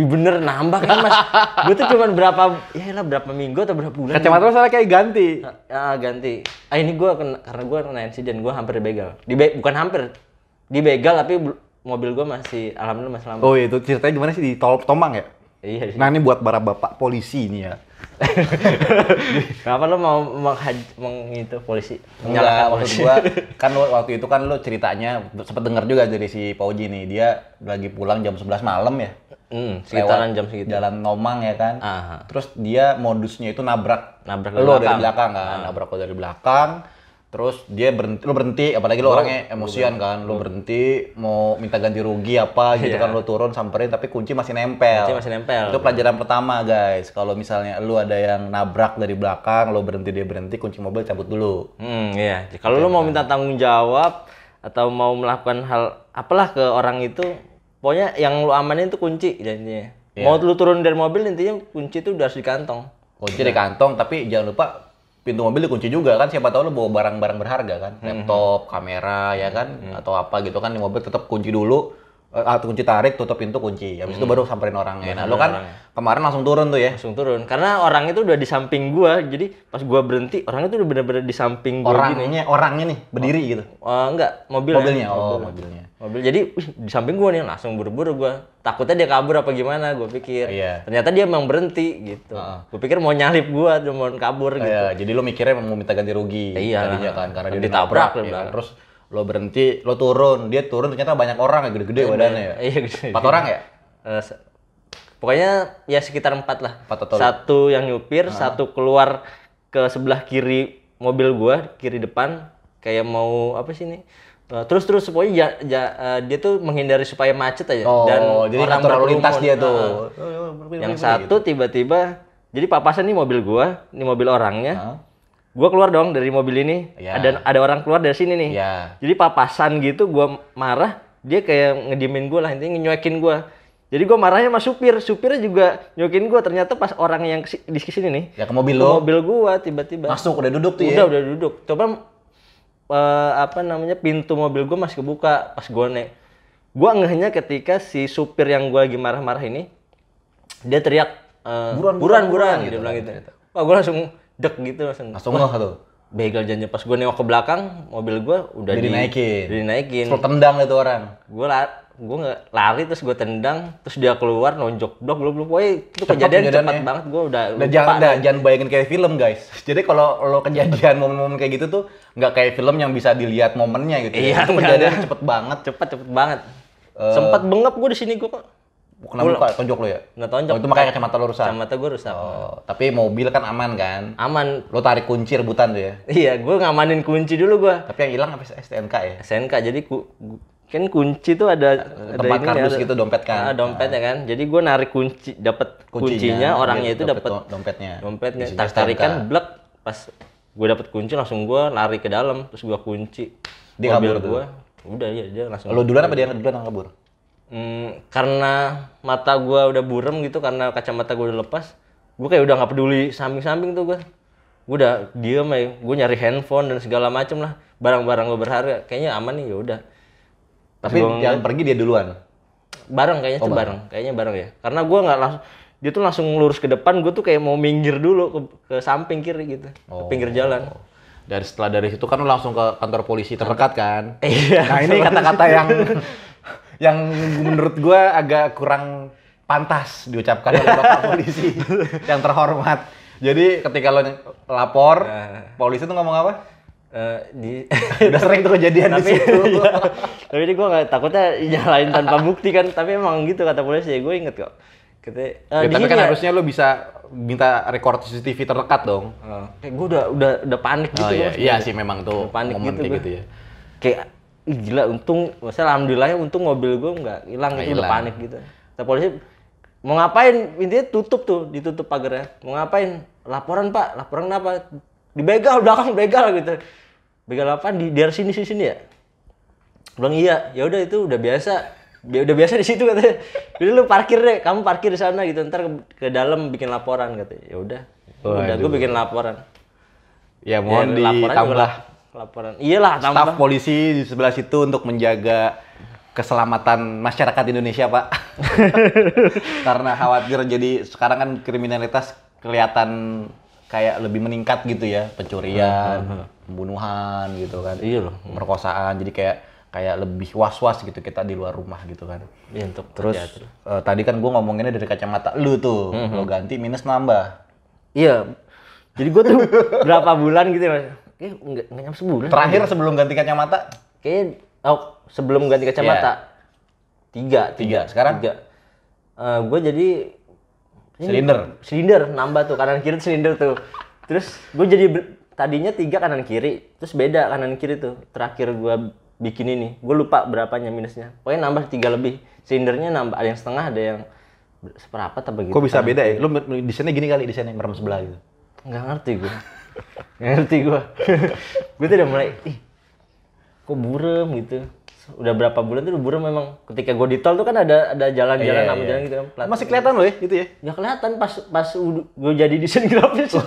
Bener nambah kan mas. Gue tuh cuman berapa minggu atau berapa bulan. Kacamata lo soalnya kayak ganti. Ganti. Ini gue karena gue kena insiden, gue hampir dibegal. Bukan hampir, dibegal tapi mobil gue masih alhamdulillah masih selamat. Oh itu ceritanya gimana sih di Tol Tomang ya? Iya. Nah ini buat para bapak polisi nih ya. Kenapa lo mau itu polisi? Enggak, maksud gua kan lo waktu itu kan lo ceritanya sempat dengar juga dari si Pauji nih, dia lagi pulang jam 11 malam ya. Sekitaran jam segitu. Jalan Nomang ya kan. Terus dia modusnya itu nabrak lo dari belakang kan, nabrak lo dari belakang. Terus dia berhenti, apalagi lo orangnya emosian kan, lo berhenti mau minta ganti rugi apa gitu kan, lo turun samperin tapi kunci masih nempel. Itu pelajaran pertama guys, kalau misalnya lo ada yang nabrak dari belakang, lo berhenti dia berhenti, kunci mobil cabut dulu. Iya, kalau lo mau minta tanggung jawab atau mau melakukan hal apalah ke orang itu, pokoknya yang lo amanin itu kunci intinya. Mau lo turun dari mobil intinya kunci itu udah harus di kantong. Kunci di kantong, tapi jangan lupa pintu mobil dikunci juga kan, siapa tahu lo bawa barang-barang berharga kan, laptop, kamera ya kan, atau apa gitu kan, di mobil tetap kunci dulu, Kunci tarik, tutup pintu, kunci. Habis itu baru samperin orangnya. Nah, lo kan orangnya. kemarin langsung turun tuh ya. Langsung turun karena orang itu udah di samping gua, jadi pas gua berhenti orangnya tuh udah bener-bener di samping gua gini. Orangnya nih berdiri gitu. Enggak, mobilnya. Mobilnya. Mobil. Jadi di samping gua nih, langsung buru-buru gua. Takutnya dia kabur apa gimana, gua pikir. Iya. Ternyata dia emang berhenti gitu. Gua pikir mau nyalip gua, mau kabur gitu. Iya, jadi lo mikirnya mau minta ganti rugi tadinya kan karena dia ditabrak ya kan? Terus lo berhenti, lo turun, dia turun ternyata banyak orang yang gede-gede badannya ya. Iya, gede. 4 orang ya? Pokoknya ya sekitar 4 lah. 4 atau satu yang nyupir, satu keluar ke sebelah kiri mobil gua, kiri depan, kayak mau apa sih ini? Terus pokoknya dia tuh menghindari supaya macet aja. Dan jadi orang lalu lintas dia tuh. Yang satu tiba-tiba, jadi papasan nih mobil gua, ini mobil orangnya. Gua keluar dong dari mobil ini. Ya. Ada orang keluar dari sini nih. Ya. Jadi papasan gitu, gua marah, dia kayak ngediemin gua lah, intinya nyuekin gua. Jadi gua marahnya sama supirnya juga nyuekin gua. Ternyata pas orang yang di sini nih, Ya ke mobil lo. mobil gua tiba-tiba Masuk udah duduk tuh ya. udah duduk. Coba pintu mobil gua masih kebuka pas gua naik. Gua ngehnya ketika si supir yang gua lagi marah-marah ini, dia teriak buruan gitu, dia bilang gitu. Wah, gua langsung dek gitu langsung ngeh tuh. begal janji. Pas gue nengok ke belakang, mobil gue udah dinaikin. Terus tendang itu orang. Gue nggak lari, terus gue tendang, terus dia keluar nonjok blok. Pokoknya itu kejadian cepat banget. Gue udah jangan bayangin kayak film guys. Jadi kalau lo kejadian momen-momen kayak gitu tuh nggak kayak film yang bisa dilihat momennya gitu. Iya, itu kejadian cepet banget. Cepet banget. Sempat bengap gue di sini gue kok. Kenapa tonjok lo ya? Nggak tonjok. Itu makanya kacamata lo rusak. Kacamata gue rusak. Tapi mobil kan aman kan? Aman. Lo tarik kunci rebutan tuh ya? Iya, gue ngamanin kunci dulu gue. Tapi yang hilang apa STNK ya? STNK, jadi kan kunci tuh ada tempat kardus gitu, dompet kan? Dompetnya kan. Jadi gue narik kunci, dapat kuncinya, orangnya itu dapat dompetnya. Tarikan blek, pas gue dapat kunci langsung gue lari ke dalam, terus gue kunci dia mobil kabur gue. Udah ya dia langsung. Lo duluan apa dia duluan yang kabur? Karena mata gue udah burem gitu, karena kacamata gue udah lepas, gue kayak udah nggak peduli samping-samping tuh gue udah diem aja, gue nyari handphone dan segala macem lah, barang-barang gue berharga, kayaknya aman nih, ya udah. Tapi yang pergi dia duluan. Bareng kayaknya bareng ya, karena gue nggak langsung, dia tuh langsung lurus ke depan, gue tuh kayak mau minggir dulu ke samping kiri gitu, ke pinggir jalan. Setelah dari situ kan lu langsung ke kantor polisi terdekat kan? Iya. Nah ini kata-kata yang menurut gue agak kurang pantas diucapkan oleh bapak polisi yang terhormat. Jadi ketika lo lapor, polisi tuh ngomong apa? Udah sering tuh kejadian di situ. Iya. Tapi ini gue nggak, takutnya nyalain tanpa bukti kan. Tapi emang gitu kata polisi, gue inget kok. Tapi kan harusnya lo bisa minta record CCTV terdekat dong. Kayak gue udah panik gitu. Iya sih memang tuh panik momen gitu, kayak gitu ya. Kayak gila, alhamdulillah ya, untung mobil gue nggak hilang, itu udah panik gitu. Tapi polisi mau ngapain, intinya ditutup pagarnya. Mau ngapain? Laporan pak, laporan apa? Dibegal, belakang begal gitu. Begal apa? Di daerah sini ya? Bilang iya, ya udah itu udah biasa di situ katanya. Jadi lu parkir deh, kamu parkir di sana gitu, ntar ke dalam bikin laporan katanya. Ya udah gue bikin laporan. Ya mohon ditambah laporan. Iyalah, staf polisi di sebelah situ untuk menjaga keselamatan masyarakat Indonesia, Pak. Karena khawatir, jadi sekarang kan kriminalitas kelihatan kayak lebih meningkat gitu ya, pencurian, pembunuhan gitu kan. Iya loh. Perkosaan, jadi kayak lebih was-was gitu kita di luar rumah gitu kan. Iya, untuk terus tadi kan gue ngomonginnya dari kacamata lu tuh, lo ganti minus nambah. Iya. Jadi gue tuh berapa bulan gitu Mas. Kayak nggak nyampe sebulan. Terakhir sebelum ganti kacamata? Kayaknya sebelum ganti kacamata. Yeah. Tiga. Sekarang? 3. Gue jadi silinder nambah tuh, kanan kiri silinder tuh. Terus gue jadi tadinya 3 kanan kiri, terus beda kanan kiri tuh. Terakhir gue bikin ini, gue lupa berapanya minusnya. Pokoknya nambah 3 lebih. Silindernya nambah, ada yang setengah, ada yang seperempat apa gitu. Kok bisa beda ya? Lu desainnya gini kali, desainnya merem sebelah gitu. Nggak ngerti gue. Gue tuh udah mulai, kok burem gitu. Udah berapa bulan tuh burem memang. Ketika gue di tol tuh kan ada jalan-jalan jalan gitu kan. Masih kelihatan loh ya gitu ya? Ya kelihatan pas gue jadi desain grafis itu.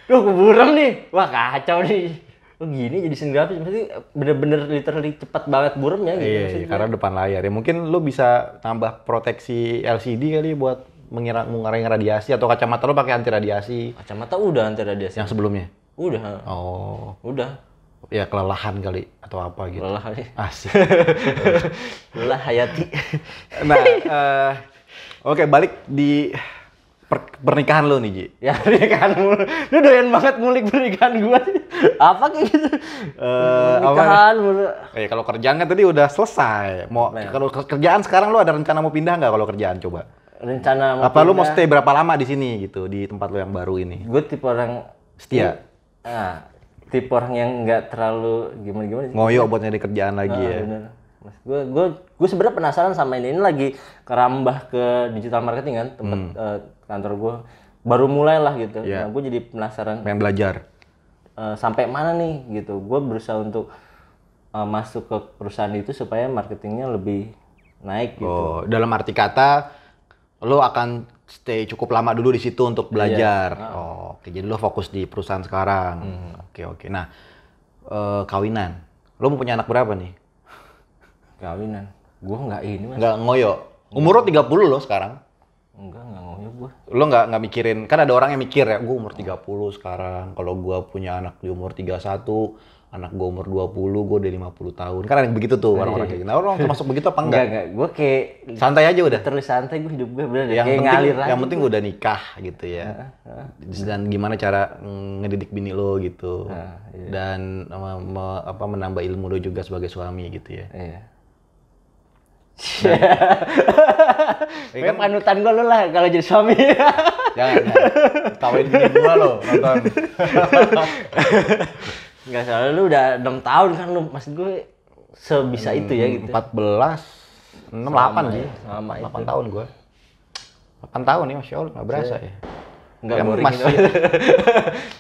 Duh, gue burem nih. Wah, kacau nih. oh gini jadi scene grafis, berarti bener-bener literally cepat banget buremnya gitu. Iya, maksudnya. karena depan layar. Ya mungkin lu bisa tambah proteksi LCD kali buat mengurangi radiasi, atau kacamata lu pakai anti radiasi Kacamata udah anti radiasi. yang sebelumnya. Udah. Oh, Udah. ya kelelahan kali atau apa gitu. Lelah kali. Asik. Lelah hayati. Nah, oke, balik di pernikahan lu nih, Ji. Ya pernikahanmu. Lu doyan banget ngulik pernikahan gua. Apa kayak gitu? Pernikahan mulu. Kalau kerjaan kan tadi udah selesai. Mau kalau kerjaan sekarang lu ada rencana mau pindah nggak kalau kerjaan coba? Rencana mau Apa lu mau pindah. stay berapa lama di sini gitu di tempat lu yang baru ini? Gue tipe orang Setia. Tipe orang yang nggak terlalu gimana sih. Ngoyo buat nyari kerjaan lagi ya. Bener. Mas, gue sebenarnya penasaran sama ini lagi kerambah ke digital marketing kan tempat kantor gue baru mulai lah gitu. Iya. Nah, gue jadi penasaran Pengen belajar. sampai mana nih gitu. Gue berusaha untuk masuk ke perusahaan itu supaya marketingnya lebih naik gitu. Oh, dalam arti kata lu akan stay cukup lama dulu di situ untuk belajar. Oh, oke. Jadi lu fokus di perusahaan sekarang. Oke. Nah, kawinan. Lu mau punya anak berapa nih? Kawinan. Gue nggak ini mas. Nggak ngoyo. Umur lu 30 lo sekarang. Nggak ngoyo gue. Lu nggak mikirin, kan ada orang yang mikir ya, gue umur 30 sekarang. Kalau gue punya anak di umur 31, anak gue umur 20, gue udah 50 tahun. Kan ada yang begitu tuh orang-orang kayak gitu. Nah, orang termasuk begitu apa enggak? Enggak. Gue kayak Santai aja udah. terus santai gue hidup gue bener Yang kayak penting, ngalir aja. yang penting udah nikah gitu ya. Dan gimana cara ngedidik bini lo gitu. Dan menambah ilmu lo juga sebagai suami gitu ya. Iya. Kayak panutan gue lu lah kalau jadi suami. Jangan. Kawin bini gua lo nonton. Enggak salah lu udah 6 tahun kan lu, maksud gue sebisa itu ya gitu. 14, 6, 8 sih. Sama 8 itu. tahun gua. 8 tahun nih, Masya Allah, nggak berasa ya. Enggak Yang boring masih- gitu.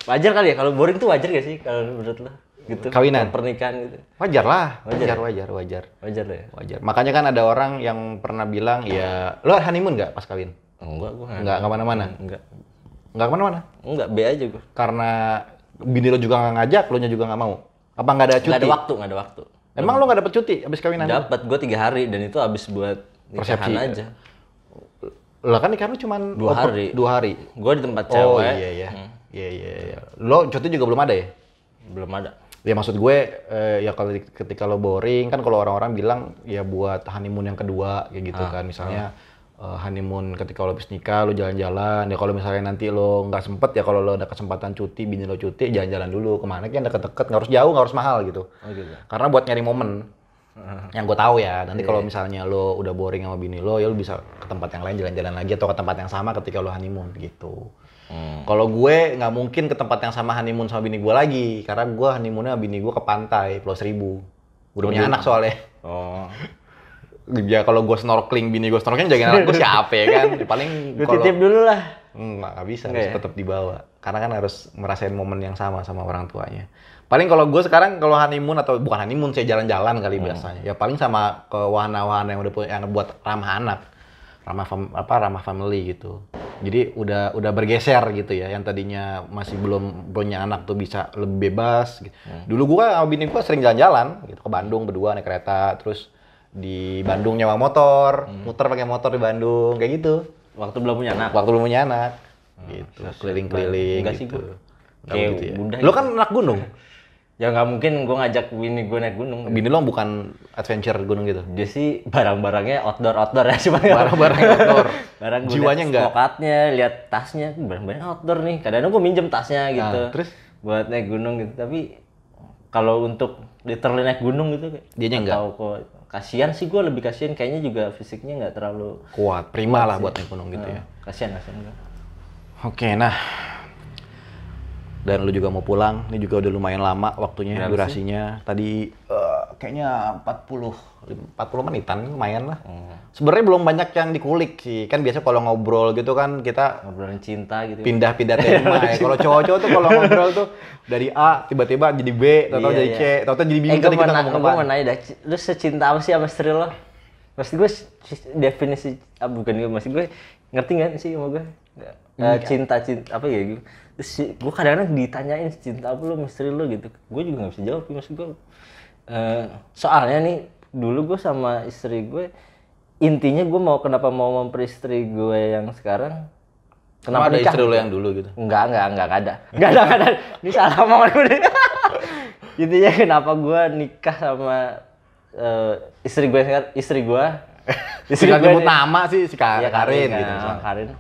Wajar kali ya kalau boring tuh wajar gak sih kalau menurut lu? Gitu. Kawinan? Pernikahan gitu. Wajar lah, Wajar. wajar. Wajar lah ya. Wajar. Makanya kan ada orang yang pernah bilang, ya, lo honeymoon nggak pas kawin? Enggak gue. Nggak kemana-mana? Enggak. Nggak kemana-mana? Enggak, B aja gue. Karena bini lo juga nggak ngajak, lo nya juga nggak mau? Apa nggak ada cuti? Enggak ada waktu. Emang lo nggak dapet cuti abis kawinan? Dapat gue 3 hari dan itu habis buat nikahan Persepsi. aja. Lah kan nikahan lo cuma 2 hari. 2 hari. Gue di tempat Oh cewek. iya. Iya. Lo cuti juga belum ada ya? Belum ada. Ya maksud gue, ya kalau ketika lo boring, kan kalau orang-orang bilang ya buat honeymoon yang kedua, kayak gitu kan. Misalnya honeymoon ketika lo habis nikah, lo jalan-jalan. Ya kalau misalnya nanti lo nggak sempet, ya kalau lo ada kesempatan cuti, bini lo cuti, jalan-jalan dulu. Kemana kan deket-deket, nggak harus jauh, nggak harus mahal gitu. Oh gitu. Karena buat nyari momen. Yang gue tahu ya, nanti kalau misalnya lo udah boring sama bini lo, ya lo bisa ke tempat yang lain jalan-jalan lagi, atau ke tempat yang sama ketika lo honeymoon gitu. Kalau gue nggak mungkin ke tempat yang sama honeymoon sama bini gue lagi, karena gue honeymoonnya sama bini gue ke pantai Pulau Seribu. Udah punya anak soalnya. Oh. Ya kalau gue snorkeling, bini gue snorkeling, jagain anak gue siapa ya kan? Paling Gue titip dulu lah. nggak bisa, Nggak harus ya? tetap dibawa. Karena kan harus merasain momen yang sama orang tuanya. Paling kalau gue sekarang kalau honeymoon, atau bukan honeymoon, saya jalan-jalan kali biasanya. Ya paling sama ke wahana-wahana yang yang buat ramah anak, ramah family gitu. Jadi udah bergeser gitu ya. Yang tadinya masih belum punya anak tuh bisa lebih bebas. Gitu. Dulu gue sama bini gue sering jalan-jalan gitu, ke Bandung berdua naik kereta, terus di Bandung nyewa motor, muter pakai motor di Bandung kayak gitu. Waktu belum punya anak. Waktu belum punya anak, gitu, keliling-keliling Enggak sih gitu. gua. Nggak Kayak begitu ya? udah Lo gitu. kan anak gunung, Ya nggak mungkin gue ngajak bini gue naik gunung. bini lo bukan adventure gunung gitu. Dia sih barang-barangnya outdoor ya cuma Barang-barang outdoor. barang gue Jiwanya liat enggak. Stokatnya, lihat tasnya, barang-barang outdoor nih. Kadang-kadang gue minjem tasnya gitu. terus? Buat naik gunung gitu. Tapi kalau untuk literally naik gunung gitu kayak Dianya enggak? tahu kok kasihan sih, gue lebih kasihan kayaknya juga fisiknya nggak terlalu Kuat, prima lah buat naik gunung gitu ya. kasihan gue. Oke, nah. Dan lu juga mau pulang, ini juga udah lumayan lama waktunya, Berapa durasinya. Tadi kayaknya 40 menitan, lumayan lah. Sebenarnya belum banyak yang dikulik sih. Kan biasa kalau ngobrol gitu kan kita Ngobrolin cinta gitu. pindah-pindah tema ya. Kalau cowok-cowok tuh kalau ngobrol tuh dari A tiba-tiba jadi B, atau Iya, jadi C, iya. atau jadi bingung gue tadi kita ngomong gue apa. mau nanya dah, lu secinta apa sih sama istri lo? Maksud gue definisi, bukan gue, maksud gue ngerti nggak sih sama gue? Nggak. cinta apa ya gitu. Terus gue kadang-kadang ditanyain cinta apa lu, misteri lu gitu. Gue juga nggak bisa jawab, maksud gue. Soalnya nih dulu gue sama istri gue, intinya gue kenapa mau memperistri gue yang sekarang. Kenapa ada istri lo yang dulu gitu? Enggak ada. Ini salah omongan gue deh. Intinya kenapa gue nikah sama istri gue nyebut nama sih si ya, Karin gitu. Karin.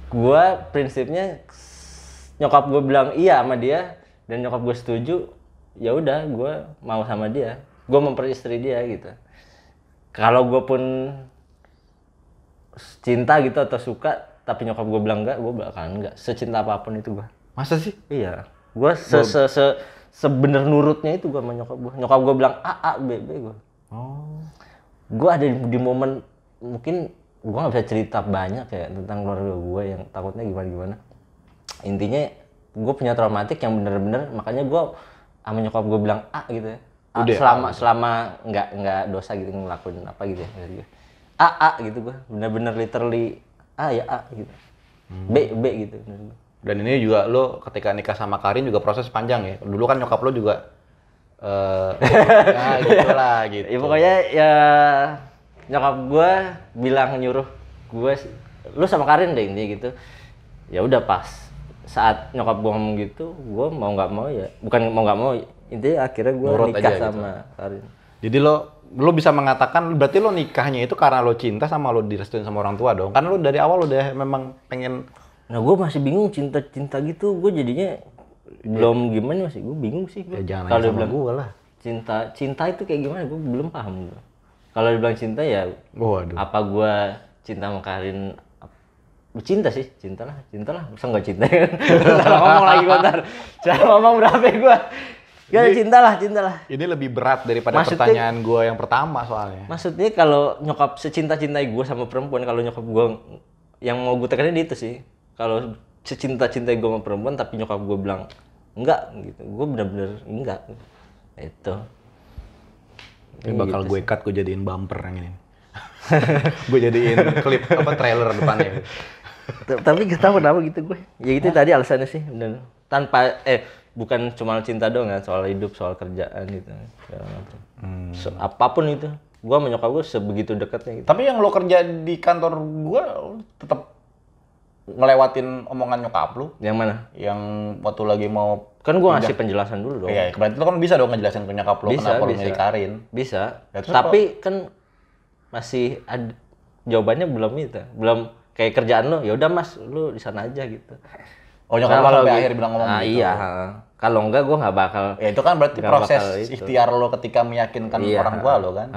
Gue prinsipnya nyokap gue bilang iya sama dia dan nyokap gue setuju, ya udah gue mau sama dia. Gue memperistri dia gitu. Kalau gue pun cinta gitu atau suka tapi nyokap gue bilang enggak, gue bakalan enggak. Secinta apapun itu gue. Masa sih? Iya. Gue sebener nurutnya itu gue sama nyokap gue. Nyokap gue bilang A, B, gue. Oh. Gue ada di momen, mungkin gue nggak bisa cerita banyak ya tentang keluarga gue yang takutnya gimana. Intinya gue punya traumatik yang bener-bener, makanya gue sama nyokap gue bilang A gitu ya. Selama nggak dosa gitu ngelakuin apa gitu ya. A gitu gue, bener-bener literally A ya A gitu. B gitu. Dan ini juga lo ketika nikah sama Karin juga proses panjang ya. Dulu kan nyokap lo juga ya gitulah gitu. Ya pokoknya ya nyokap gue bilang nyuruh gue, lu sama Karin deh intinya gitu. Ya udah pas saat nyokap gue ngomong gitu, gue mau nggak mau ya, bukan mau nggak mau, intinya akhirnya gue nikah sama gitu. Karin. Jadi lo bisa mengatakan berarti lo nikahnya itu karena lo cinta sama lo direstuin sama orang tua dong? Kan lo dari awal udah memang pengen. Nah gue masih bingung cinta gitu, gue jadinya belum gimana, masih gue bingung sih. Ya jangan kalau sama gue lah. Cinta itu kayak gimana, gue belum paham. Kalau dibilang cinta ya, apa gue cinta sama Karin? Cinta lah. Masa nggak cinta kan? Salah ngomong lagi bentar. Salah ngomong berapa gue? Ya cinta lah. Ini lebih berat daripada pertanyaan gue yang pertama soalnya. Maksudnya kalau nyokap secinta-cintai gue sama perempuan, kalau nyokap gue yang mau gue tekanin itu sih. Kalau secinta-cintai gue sama perempuan tapi nyokap gue bilang enggak gitu, gue bener-bener enggak. Itu. Ini bakal gitu gue cut, gue jadiin bumper yang ini. Gue jadiin klip trailer depannya. Tapi gak tahu kenapa gitu gue. Ya itu tadi alasannya sih, bener. Tanpa bukan cuma cinta doang ya, soal hidup, soal kerjaan gitu. Apapun itu, gue menyokap gue sebegitu dekatnya gitu. Tapi yang lo kerja di kantor gue tetap ngelewatin omongan nyokap lu. Yang mana? Yang waktu lagi mau kan gue ngasih penjelasan dulu dong. Iya, berarti lo kan bisa dong ngejelasin ke nyokap lo kenapa lo milih Karin. Bisa. Ya, tapi kan masih ada jawabannya belum itu. Belum kayak kerjaan lo, ya udah Mas, lu di sana aja gitu. Oh, nyokap lo sampai akhir bilang ngomong gitu. Iya. Kalau enggak gue nggak bakal. Ya itu kan berarti proses ikhtiar lo ketika meyakinkan orang tua lo kan.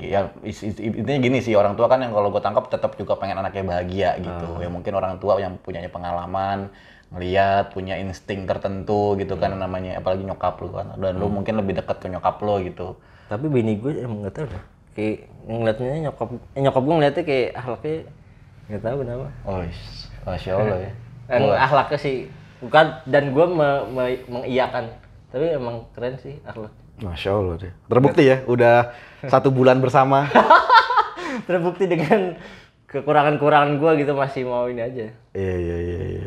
Ya intinya gini sih, orang tua kan yang kalau gue tangkap tetap juga pengen anaknya bahagia gitu. Ya mungkin orang tua yang punya pengalaman, ngelihat, punya insting tertentu gitu kan namanya, apalagi nyokap lo kan. Dan lo mungkin lebih dekat ke nyokap lo gitu. Tapi bini gue emang nggak tahu deh. Kayak ngeliatnya nyokap gue ngeliatnya kayak akhlaknya nggak tahu kenapa. Oh, Masya Allah ya. Akhlaknya sih bukan, dan gue mengiyakan. Tapi emang keren sih akhlak. Masya Allah deh. Terbukti ya, udah 1 bulan bersama. Terbukti dengan kekurangan-kekurangan gue gitu, masih mau ini aja. Iya.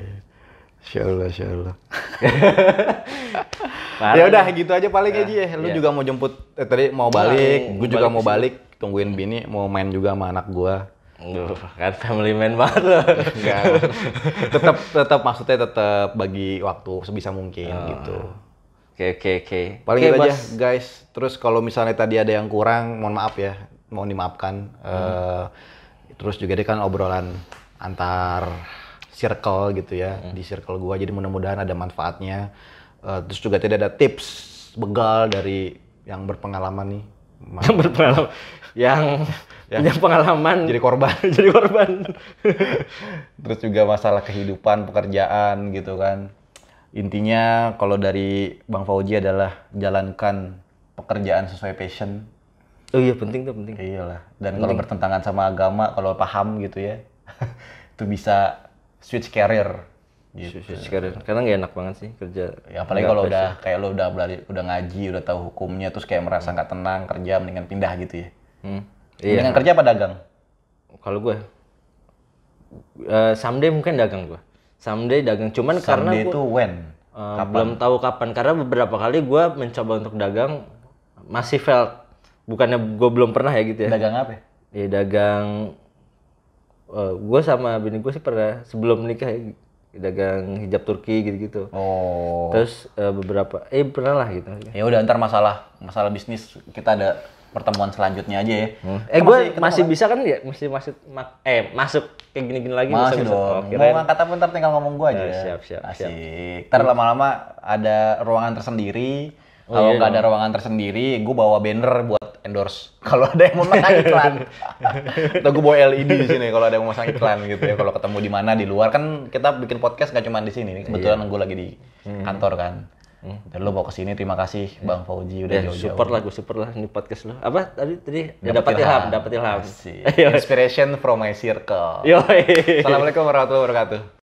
Masya Allah. Ya udah gitu aja paling aja ya. Lu juga mau jemput, tadi mau balik, gue juga mau balik. Tungguin bini, mau main juga sama anak gue. Kan family man banget loh. Tetap maksudnya tetap bagi waktu sebisa mungkin gitu. Oke. Paling gitu aja guys. Terus kalau misalnya tadi ada yang kurang, mohon maaf ya, mohon dimaafkan. Terus juga dia kan obrolan antar circle gitu ya, di circle gua, jadi mudah-mudahan ada manfaatnya. Terus juga tidak ada tips begal dari yang berpengalaman nih. Yang punya pengalaman jadi korban. Terus juga masalah kehidupan, pekerjaan gitu kan. Intinya kalau dari Bang Fauji adalah jalankan pekerjaan sesuai passion. Oh iya, penting tuh, penting. Iyalah. Dan kalau bertentangan sama agama, kalau paham gitu ya, itu bisa switch career. Gitu. Switch career. Karena nggak enak banget sih kerja. Ya, apalagi kalau udah kayak lo udah ngaji, udah tahu hukumnya, terus kayak merasa nggak tenang kerja, mendingan pindah gitu ya. Iya. Mendingan kerja apa dagang? Kalau gue Someday mungkin dagang gua. Someday dagang, cuman karena Someday gua itu when? belum tahu kapan, karena beberapa kali gua mencoba untuk dagang masih failed. Bukannya gua belum pernah ya gitu ya. Dagang apa? Ya dagang, gue sama bini gue sih pernah sebelum menikah ya, dagang hijab Turki gitu-gitu. Oh. Terus beberapa, pernah lah gitu. Ya udah, ntar masalah bisnis kita ada pertemuan selanjutnya aja ya. Gue masih bisa kan ya, masuk kayak gini-gini lagi. Masih bisa. dong. Mau ngangkat apa ntar tinggal ngomong gua aja. Siap. Asik. Ntar lama-lama ada ruangan tersendiri. Kalau nggak ada ruangan tersendiri, gue bawa banner buat endorse. Kalau ada yang mau masang iklan, atau gue bawa LED di sini. Kalau ada yang mau masang iklan gitu ya. Kalau ketemu di mana di luar kan kita bikin podcast nggak cuma di sini. Kebetulan gue lagi di kantor kan. Dan lo bawa ke sini, terima kasih Bang Fauji udah jauh-jauh. Support lah ini podcast lo. Apa tadi? Dapat ilham. Inspiration from my circle. Yoi. Assalamualaikum warahmatullahi wabarakatuh.